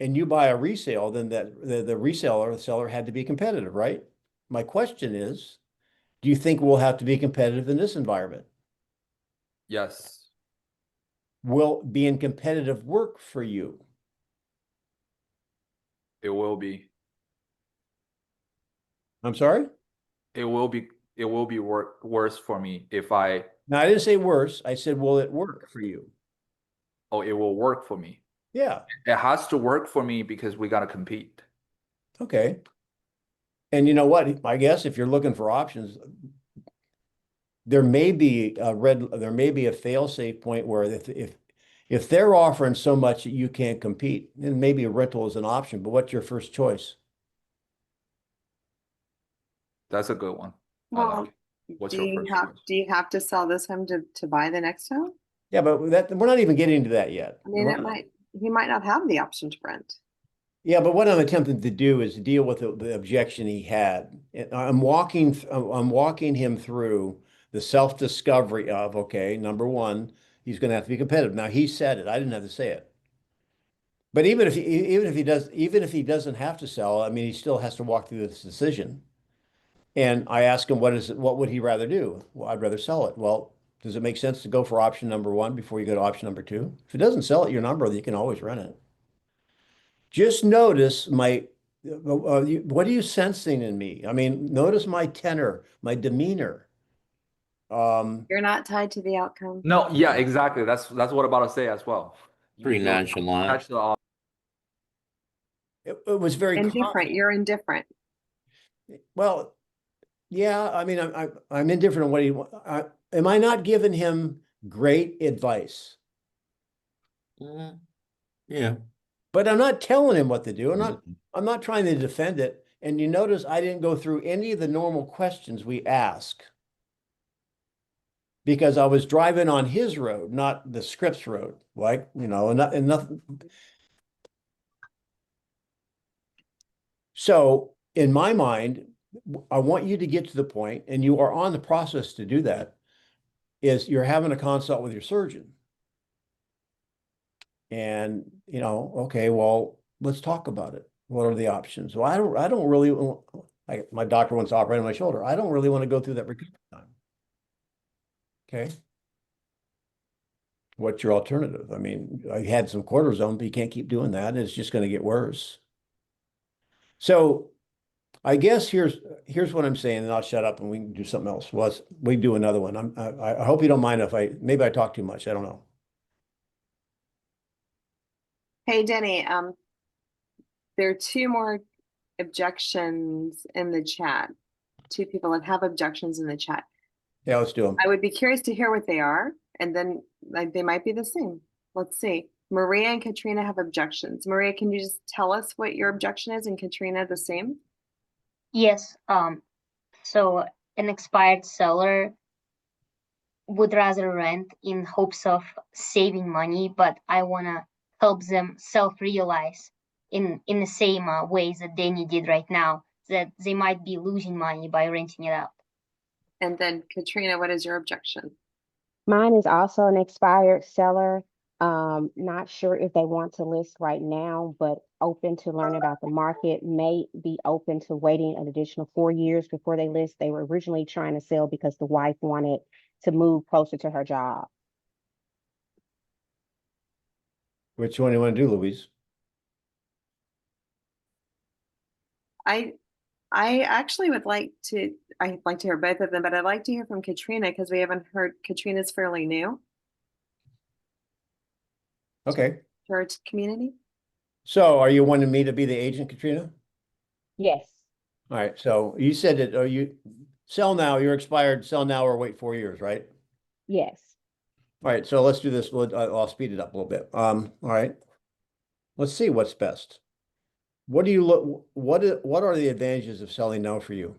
and you buy a resale, then the seller had to be competitive, right? My question is, do you think we'll have to be competitive in this environment? Yes. Will being competitive work for you? It will be. I'm sorry? It will be worse for me if I. Now, I didn't say worse. I said, will it work for you? Oh, it will work for me. Yeah. It has to work for me because we got to compete. Okay. And you know what? I guess if you're looking for options, there may be a fail-safe point where if they're offering so much that you can't compete, then maybe a rental is an option. But what's your first choice? That's a good one. I Well, like it. What's your first choice? do you have to sell this home to buy the next home? Yeah, but we're not even getting to that yet. I mean, he might not have the option to rent. Yeah, but what I'm attempting to do is deal with the objection he had. I'm walking him through the self-discovery of, okay, number one, he's going to have to be competitive. Now he said it. I didn't have to say it. But even if he doesn't have to sell, I mean, he still has to walk through this decision. And I asked him, what would he rather do? Well, I'd rather sell it. Well, does it make sense to go for option number one before you go to option number two? If it doesn't sell at your number, you can always rent it. Just notice what are you sensing in me? I mean, notice my tenor, my demeanor. You're not tied to the outcome. No, yeah, exactly. That's what I'm about to say as well. Pretty nonchalant. It was very Indifferent. You're indifferent. well, yeah. I mean, I'm indifferent on what am I not giving him great advice? Yeah. But I'm not telling him what to do. I'm not trying to defend it. And you notice I didn't go through any of the normal questions we ask because I was driving on his road, not the scripts road. Like, and nothing. So in my mind, I want you to get to the point, and you are on the process to do that, is you're having a consult with your surgeon. And, okay, well, let's talk about it. What are the options? Well, I don't really, my doctor wants to operate on my shoulder. I don't really want to go through that recovery time. Okay. What's your alternative? I mean, I had some cortisone, but you can't keep doing that. It's just going to get worse. So I guess here's what I'm saying, and I'll shut up and we can do something else. We do another one. I hope you don't mind if maybe I talk too much. I don't know. Hey, Denny, there are two more objections in the chat. Two people that have objections in the chat. Yeah, let's do them. I would be curious to hear what they are, and then they might be the same. Let's see. Maria and Katrina have objections. Maria, can you just tell us what your objection is, and Katrina the same? Yes. So an expired seller would rather rent in hopes of saving money, but I wanna help them self-realize in the same ways that Denny did right now, that they might be losing money by renting it out. And then Katrina, what is your objection? Mine is also an expired seller. Not sure if they want to list right now, but open to learn about the market, may be open to waiting an additional 4 years before they list. They were originally trying to sell because the wife wanted to move closer to her job. Which one do you want to do, Louise? I actually would like to, I'd like to hear both of them, but I'd like to hear from Katrina because we haven't heard, Katrina's fairly new Okay. to our community. So are you wanting me to be the agent, Katrina? Yes, All right. So you said that, you sell now, you're expired, sell now or wait 4 years, right? yes. All right. So let's do this. I'll speed it up a little bit. All right. Let's see what's best. What do you look, what are the advantages of selling now for you?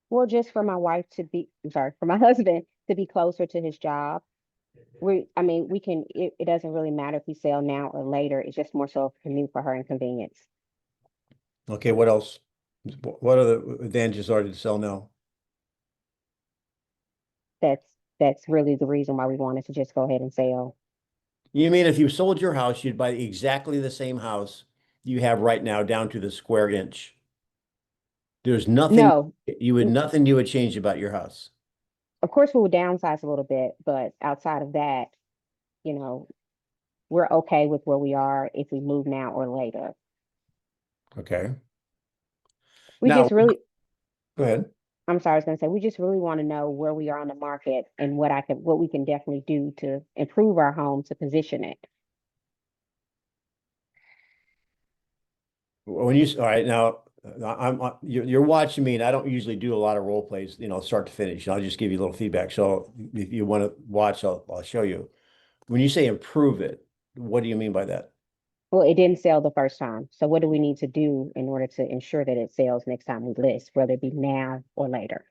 Well, just for my wife to be, I'm sorry, for my husband to be closer to his job. I mean, we can, it doesn't really matter if we sell now or later. It's just more so commute for her and convenience. Okay. What else? What other advantages are to sell now? That's really the reason why we wanted to just go ahead and sell. You mean if you sold your house, you'd buy exactly the same house you have right now down to the square inch? There's nothing No, nothing you would change about your house. of course we would downsize a little bit, but outside of that, you know, we're okay with where we are if we move now or later. Okay. We Now, just really, go ahead. I'm sorry, I was gonna say, we just really want to know where we are on the market and what we can definitely do to improve our home to position it. When you, all right, now you're watching me and I don't usually do a lot of role plays, start to finish. I'll just give you a little feedback. So if you want to watch, I'll show you. When you say improve it, what do you mean by that? Well, it didn't sell the first time. So what do we need to do in order to ensure that it sells next time we list, whether it be now or later?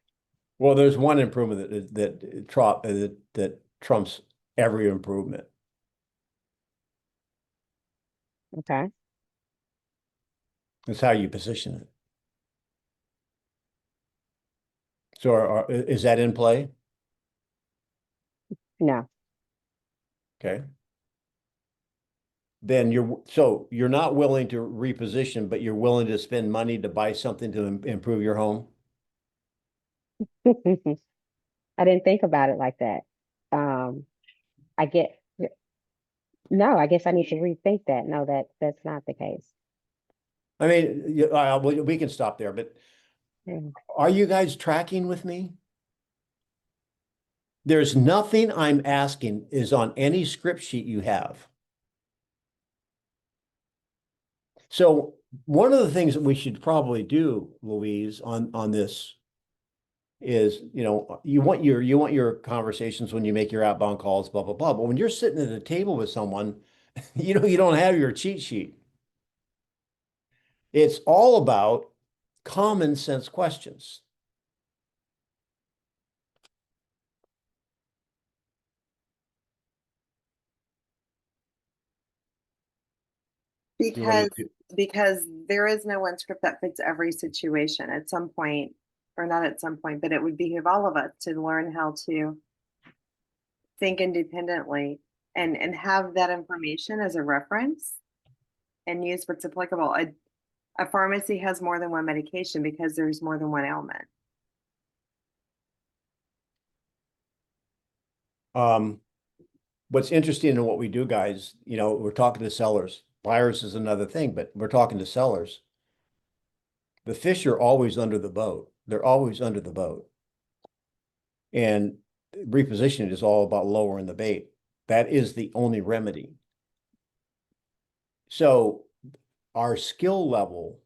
Well, there's one improvement that trumps every improvement. Okay. It's how you position it. So is that in play? No. Okay. Then you're not willing to reposition, but you're willing to spend money to buy something to improve your home? I didn't think about it like that. I get, no, I guess I need to rethink that. No, that's not the case. I mean, we can stop there, but are you guys tracking with me? There's nothing I'm asking is on any script sheet you have. So one of the things that we should probably do, Louise, on this is, you want your conversations when you make your outbound calls, blah, blah, blah. But when you're sitting at a table with someone, you don't have your cheat sheet. It's all about common sense questions. Because there is no one script that fits every situation at some point, or not at some point, but it would behoove all of us to learn how to think independently and have that information as a reference and use what's applicable. A pharmacy has more than one medication because there's more than one ailment. What's interesting in what we do, guys, we're talking to sellers. Buyers is another thing, but we're talking to sellers. The fish are always under the boat. They're always under the boat. And repositioning is all about lowering the bait. That is the only remedy. So our skill level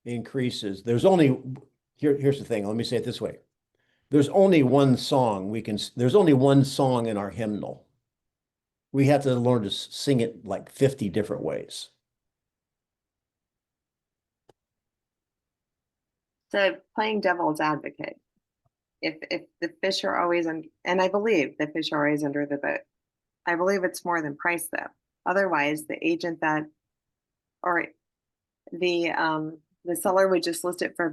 increases. Here's the thing. Let me say it this way. There's only one song there's only one song in our hymnal. We have to learn to sing it like 50 different ways. So playing devil's advocate, if the fish are always and I believe the fish are always under the boat. I believe it's more than price though. Otherwise, the agent or the seller would just list it for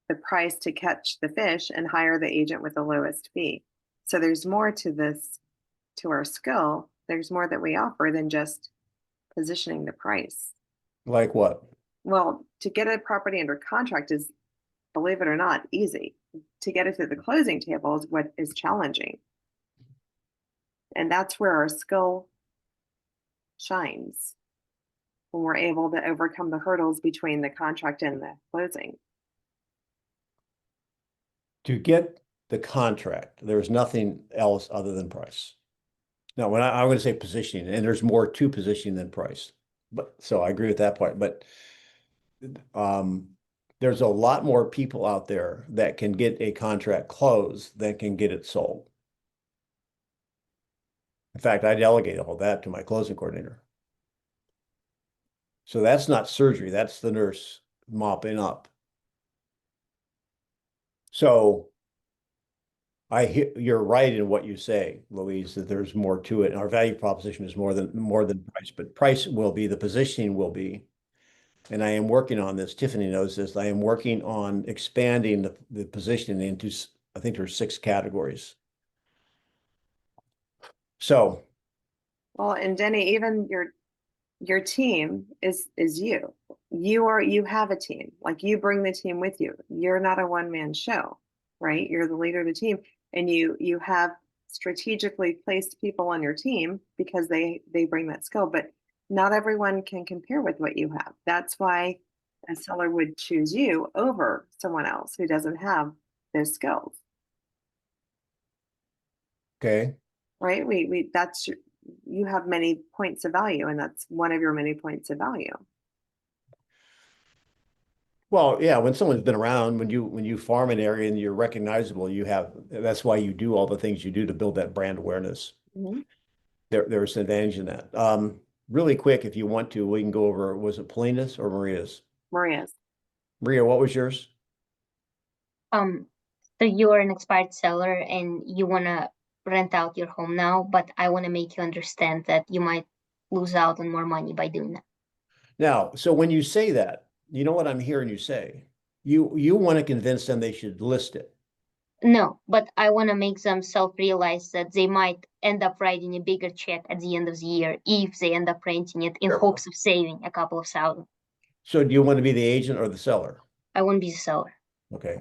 the price to catch the fish and hire the agent with the lowest fee. So there's more to this, to our skill there's more that we offer than just positioning the price. Like what? Well, to get a property under contract is, believe it or not, easy. To get it to the closing table is what is challenging. And that's where our skill shines, when we're able to overcome the hurdles between the contract and the closing. To get the contract, there's nothing else other than price. Now, when I'm going to say positioning, and there's more to positioning than price, but so I agree with that part. But there's a lot more people out there that can get a contract closed than can get it sold. In fact, I delegate all that to my closing coordinator. So that's not surgery, that's the nurse mopping up. So you're right in what you say, Louise, that there's more to it. Our value proposition is more than price, but price will be, the positioning will be. And I am working on this. Tiffany knows this. I am working on expanding the positioning into, I think there's 6 categories. So, Well, and Denny, even your team is you. You have a team. Like, you bring the team with you. You're not a one-man show, right? You're the leader of the team, and you have strategically placed people on your team because they bring that skill, but not everyone can compare with what you have. That's why a seller would choose you over someone else who doesn't have those skills. okay. Right? That's, you have many points of value, and that's one of your many points of value. Well, yeah, when someone's been around, when you farm an area and you're recognizable, that's why you do all the things you do to build that brand awareness. Mm-hmm. There's an advantage in that. Really quick, if you want to, we can go over, was it Polina's or Maria's? Maria's. Maria, what was yours? So you're an expired seller and you want to rent out your home now, but I want to make you understand that you might lose out on more money by doing that. Now, so when you say that, you know what I'm hearing you say? You want to convince them they should list it. No, but I want to make them self-realize that they might end up writing a bigger check at the end of the year if they end up renting it in Sure. hopes of saving a couple of thousand. So do you want to be the agent or the seller? I want to be the seller. Okay.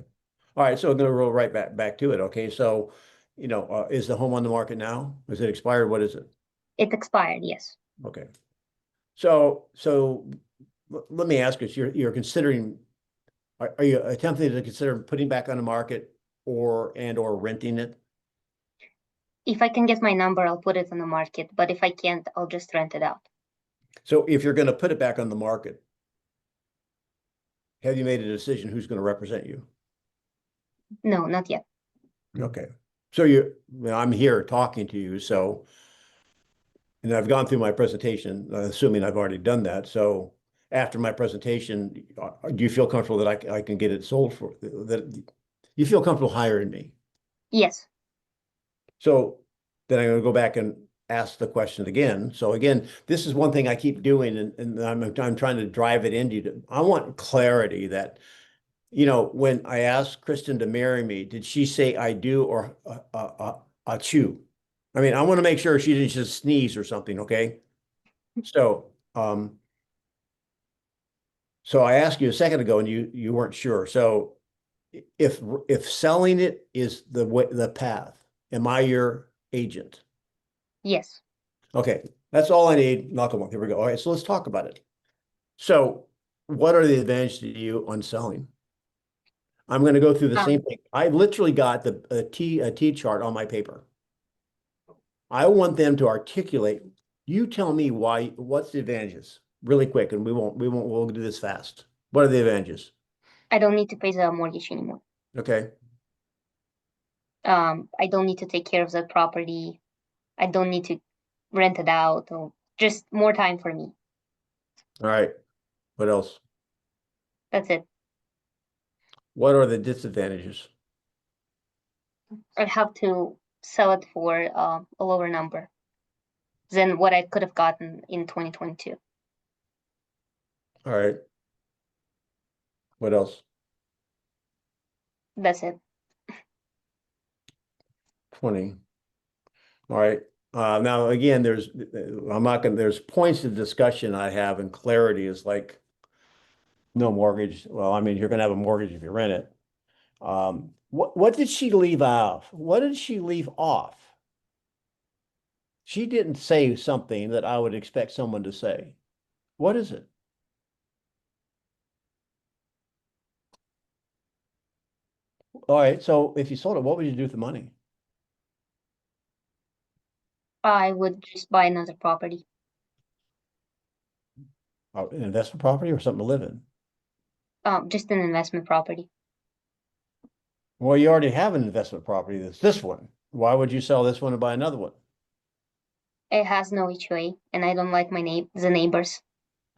All right. So I'm going to roll right back to it. Okay. So, is the home on the market now? Is it expired? What is it? It expired, yes. Okay. So let me ask you, you're considering, are you attempting to consider putting back on the market or renting it? If I can get my number, I'll put it on the market, but if I can't, I'll just rent it out. So if you're going to put it back on the market, have you made a decision who's going to represent you? No, not yet. Okay. So I'm here talking to you. So, and I've gone through my presentation, assuming I've already done that. So after my presentation, do you feel comfortable that I can get it sold for that? You feel comfortable hiring me? Yes. So then I'm going to go back and ask the question again. So again, this is one thing I keep doing, and I'm trying to drive it into you. I want clarity that, when I asked Kristen to marry me, did she say I do or a chew? I mean, I want to make sure she didn't just sneeze or something. Okay. So, so I asked you a second ago and you weren't sure. So if selling it is the path, am I your agent? Yes. Okay. That's all I need. Knock on wood. Here we go. All right. So let's talk about it. So what are the advantages to you on selling? I'm going to go through the same thing. I literally got a T chart on my paper. I want them to articulate. You tell me what's the advantages really quick, and we'll do this fast. What are the advantages? I don't need to pay the mortgage anymore. Okay. I don't need to take care of the property. I don't need to rent it out, or just more time for me. All right. What else? That's it. What are the disadvantages? I'd have to sell it for a lower number than what I could have gotten in 2022. All right. What else? That's it. 20. All right. Now, again, there's points of discussion I have, and clarity is like no mortgage. Well, I mean, you're gonna have a mortgage if you rent it. What did she leave off? What did she leave off? She didn't say something that I would expect someone to say. What is it? All right, so if you sold it, what would you do with the money? I would just buy another property. An investment property or something to live in? Just an investment property. Well, you already have an investment property that's this one. Why would you sell this one and buy another one? It has no HOA, and I don't like the neighbors.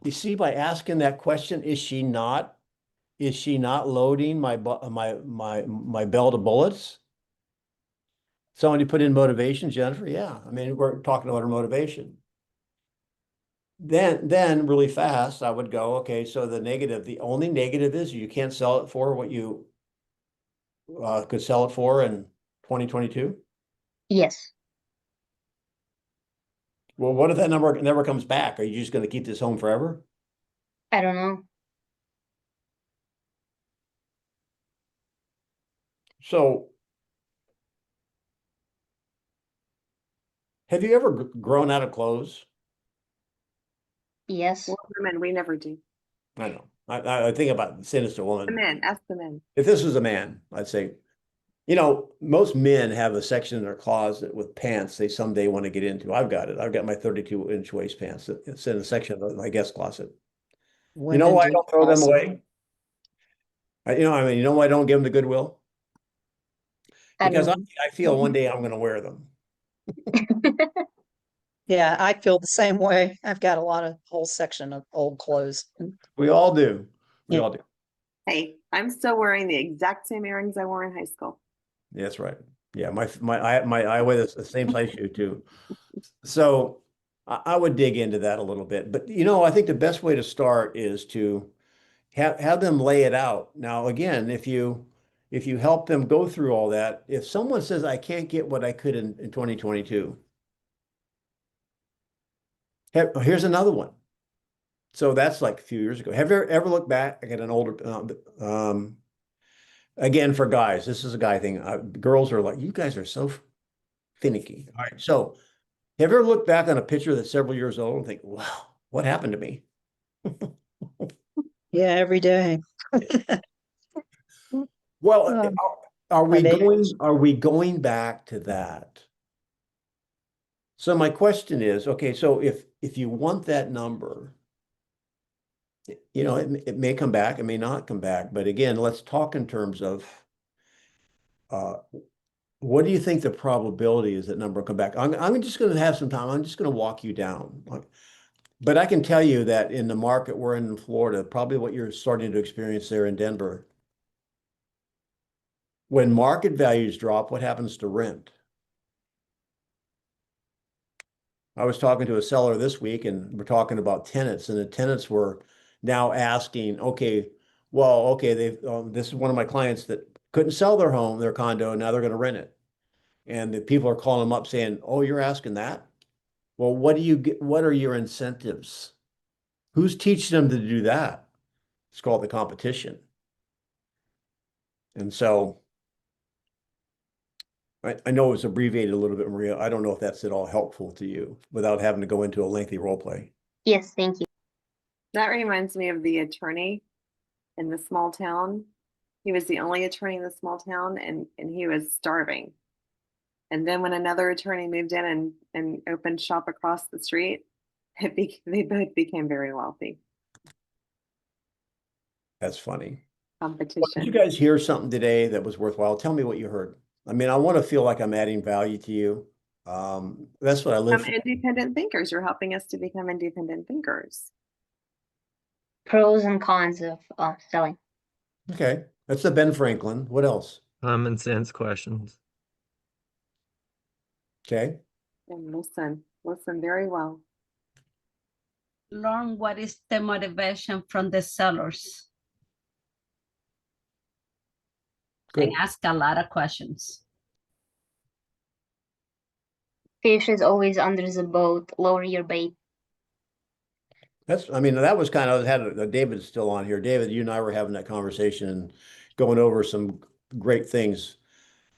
You see, by asking that question, is she not loading my belt of bullets? Somebody put in motivation, Jennifer. Yeah, I mean, we're talking about her motivation. Then really fast, I would go, okay, so the only negative is you can't sell it for what you could sell it for in 2022. Yes. Well, what if that number never comes back? Are you just going to keep this home forever? I don't know. So, have you ever grown out of clothes? Yes. Well, women, we never do. I know. I think about sinister The woman. men, ask the men. If this was a man, I'd say, most men have a section in their closet with pants they someday want to get into. I've got it. I've got my 32-inch waist pants. It's in a section of my guest closet. You know Women why I do don't throw them also. away? You know why I don't give them to Goodwill? Because I feel one day I'm going to wear them. Yeah, I feel the same way. I've got a whole section of old clothes. We all do. We Yeah. all do. Hey, I'm still wearing the exact same earrings I wore in high school. Yeah, that's right. Yeah, I wear the same size shoe too. So I would dig into that a little bit. But I think the best way to start is to have them lay it out. Now, again, if you help them go through all that, if someone says I can't get what I could in 2022, here's another one. So that's like a few years ago. Have you ever looked back at an older again, for guys, this is a guy thing. Girls are like, you guys are so finicky. All right. So have you ever looked back on a picture that's several years old and think, wow, what happened to me? Yeah, every day. Well, are we my going back to that? So my question is, okay, so if you want that number, it may come back, it may not come back. But again, let's talk in terms of what do you think the probability is that number will come back? I'm just going to have some time. I'm just going to walk you down. But I can tell you that in the market we're in Florida, probably what you're starting to experience there in Denver, when market values drop, what happens to rent? I was talking to a seller this week, and we're talking about tenants, and the tenants were now asking, okay, this is one of my clients that couldn't sell their condo, and now they're going to rent it. And the people are calling them up saying, oh, you're asking that? Well, what are your incentives? Who's teaching them to do that? It's called the competition. And so I know it's abbreviated a little bit, Maria. I don't know if that's at all helpful to you without having to go into a lengthy role play. Yes, thank you. That reminds me of the attorney in the small town. He was the only attorney in the small town, and he was starving. And then when another attorney moved in and opened shop across the street, they both became very wealthy. That's funny. Competition. Well, did you guys hear something today that was worthwhile? Tell me what you heard. I mean, I want to feel like I'm adding value to you. That's what I live for. Independent thinkers. You're helping us to become independent thinkers. Pros and cons of selling. Okay. That's the Ben Franklin. What else? Common sense questions. Okay. And listen very well. Learn what is the motivation from the sellers. Good. And ask a lot of questions. Fish is always under the boat. Lower your bait. I mean, that was kind of, David's still on here. David, you and I were having that conversation and going over some great things.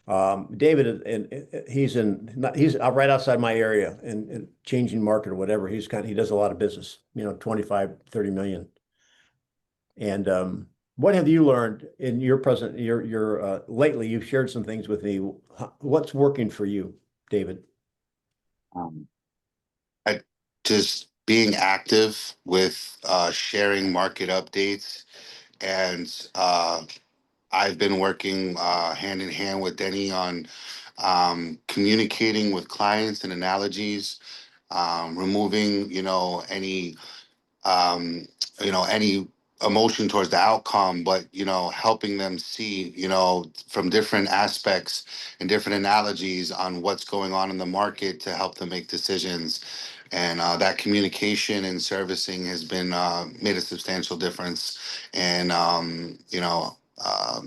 David, and he's right outside my area and changing market or whatever. He does a lot of business, 25, 30 million. And what have you learned in your lately? You've shared some things with me. What's working for you, David? I just being active with sharing market updates, and I've been working hand in hand with Denny on communicating with clients and analogies, removing um, any emotion towards the outcome, but helping them see from different aspects and different analogies on what's going on in the market to help them make decisions. And that communication and servicing has been made a substantial difference in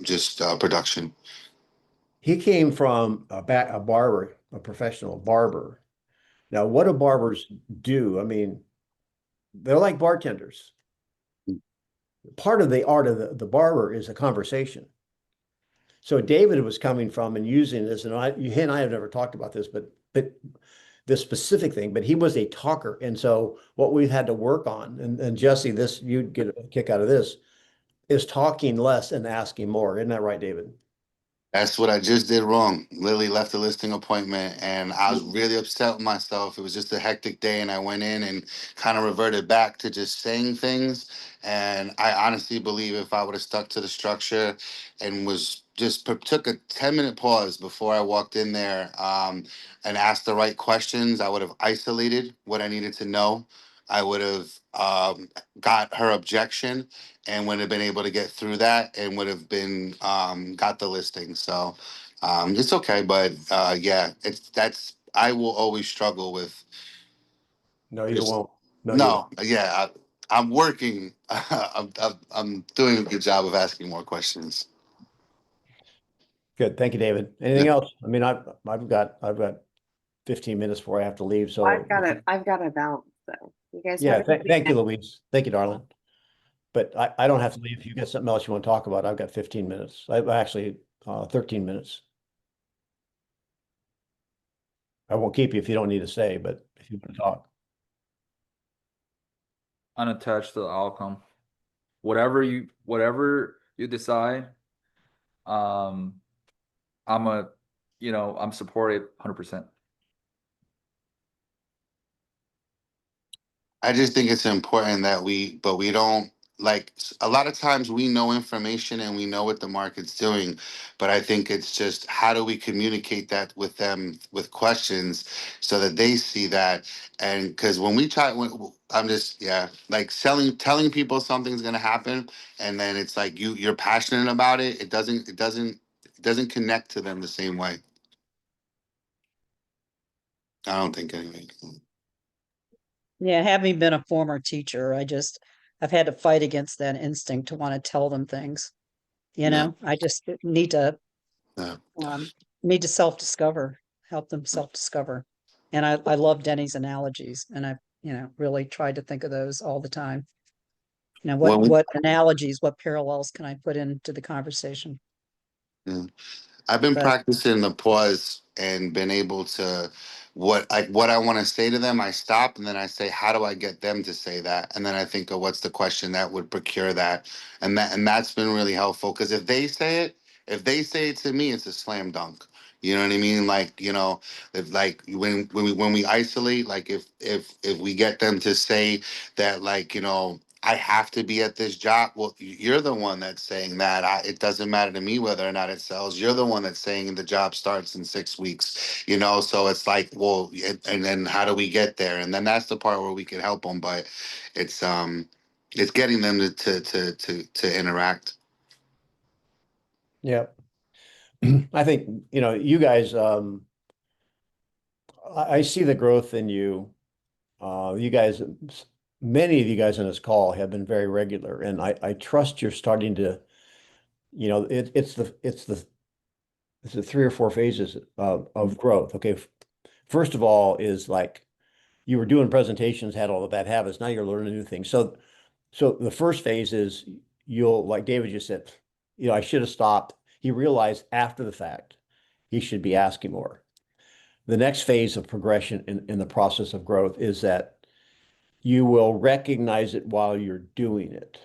just production. He came from a barber, a professional barber. Now, what do barbers do? I mean, they're like bartenders. Part of the art of the barber is a conversation. So David was coming from and using this, and he and I have never talked about this, but this specific thing, but he was a talker. And so what we've had to work on, and Jesse, you'd get a kick out of this, is talking less and asking more. Isn't that right, David? That's what I just did wrong. Literally left the listing appointment and I was really upset with myself. It was just a hectic day and I went in and kind of reverted back to just saying things. And I honestly believe if I would have stuck to the structure and took a 10-minute pause before I walked in there and asked the right questions, I would have isolated what I needed to know. I would have got her objection and would have been able to get through that and would have been got the listing. So it's okay, but yeah, I will always struggle with. No, you won't. No, yeah, I'm working. I'm doing a good job of asking more questions. Good. Thank you, David. Anything else? I mean, I've got 15 minutes before I have to leave. So I've got a balance. So you guys yeah, have a good thank you, weekend. Louise. Thank you, darling. But I don't have to leave. If you got something else you want to talk about, I've got 15 minutes. I've actually 13 minutes. I won't keep you if you don't need to stay, but if you want to talk. Unattached to the outcome. Whatever you decide, I'm supportive 100%. I just think it's important that we don't, like, a lot of times we know information and we know what the market's doing, but I think it's just how do we communicate that with them with questions so that they see that. And because I'm just, yeah, like telling people something's going to happen and then it's like you're passionate about it. It doesn't connect to them the same way. I don't think anyway. Yeah, having been a former teacher, I've had to fight against that instinct to want to tell them things. I just need to self-discover, help them self-discover. And I love Denny's analogies, and I really tried to think of those all the time. What analogies, what parallels can I put into the conversation? Yeah. I've been practicing the pause and been able to what I want to say to them. I stop and then I say, how do I get them to say that? And then I think of what's the question that would procure that, and that's been really helpful because if they say it to me, it's a slam dunk. You know what I mean? Like if like when we isolate, like if we get them to say that, like I have to be at this job. Well, you're the one that's saying that. It doesn't matter to me whether or not it sells. You're the one that's saying the job starts in 6 weeks, So it's like, well, and then how do we get there? And then that's the part where we can help them. But it's getting them to interact. Yeah. I think, you guys, I see the growth in you. You guys, many of you guys on this call have been very regular, and I trust you're starting to, it's the 3 or 4 phases of growth. Okay. first of all is like you were doing presentations, had all the bad habits. Now you're learning new things. So the first phase is you'll, like David just said, I should have stopped. He realized after the fact he should be asking more. The next phase of progression in the process of growth is that you will recognize it while you're doing it.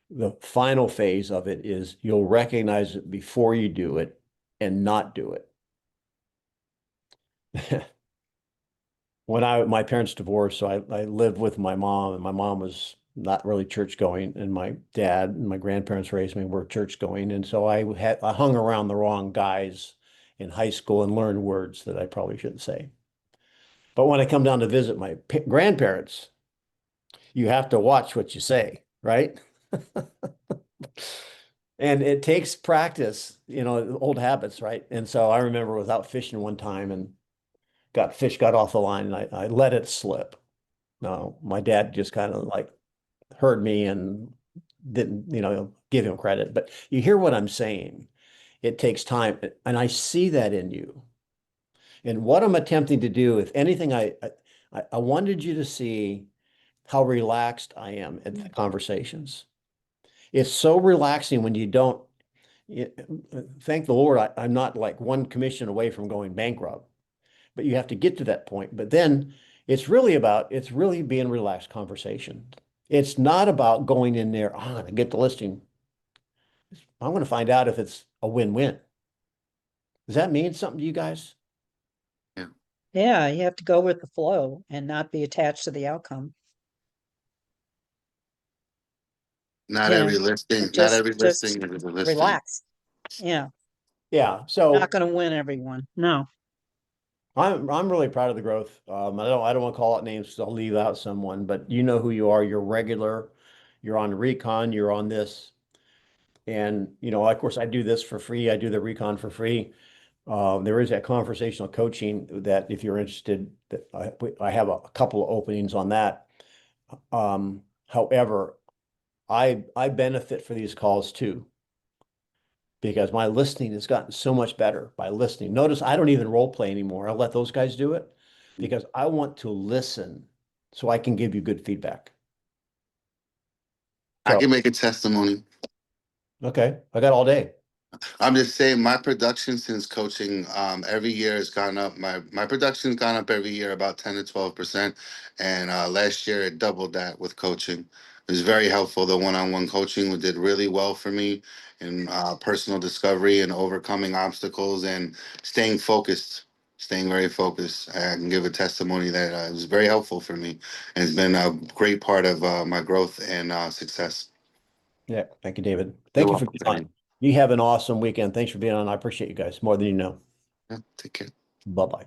The final phase of it is you'll recognize it before you do it and not do it. When my parents divorced, so I lived with my mom, and my mom was not really church going, and my dad and my grandparents raised me were church going, and so I hung around the wrong guys in high school and learned words that I probably shouldn't say. But when I come down to visit my grandparents, you have to watch what you say, right? And it takes practice, old habits, right? And so I remember I was out fishing one time and fish got off the line, and I let it slip. No, my dad just kind of like heard me and didn't, give him credit. But you hear what I'm saying. It takes time. And I see that in you. And what I'm attempting to do, if anything, I wanted you to see how relaxed I am at the conversations. It's so relaxing when you don't, thank the Lord, I'm not like one commission away from going bankrupt, but you have to get to that point. But then it's really being relaxed conversation. It's not about going in there, I'm going to get the listing. I'm going to find out if it's a win-win. Does that mean something to you guys? Yeah, you have to go with the flow and not be attached to the outcome. Not Yeah, every listing, not just every listing is a listing. relax. Yeah, Yeah. So not going to win everyone. No. I'm really proud of the growth. I don't want to call out names because I'll leave out someone, but you know who you are. You're regular. You're on recon. You're on this, and of course, I do this for free. I do the recon for free. There is that conversational coaching that if you're interested, that I have a couple of openings on that. However, I benefit for these calls too, because my listening has gotten so much better by listening. Notice I don't even role play anymore. I let those guys do it because I want to listen so I can give you good feedback. I can make a testimony. Okay, I got all day. I'm just saying my production since coaching every year has gone up. My production's gone up every year about 10 to 12%. And last year it doubled that with coaching. It was very helpful. The one-on-one coaching did really well for me in personal discovery and overcoming obstacles and staying focused, staying very focused. I can give a testimony that it was very helpful for me. And it's been a great part of my growth and success. Yeah, thank you, David. Thank you for being on. You have an awesome weekend. Thanks for being on. I appreciate you guys more than you know. Yeah, take care. Bye-bye.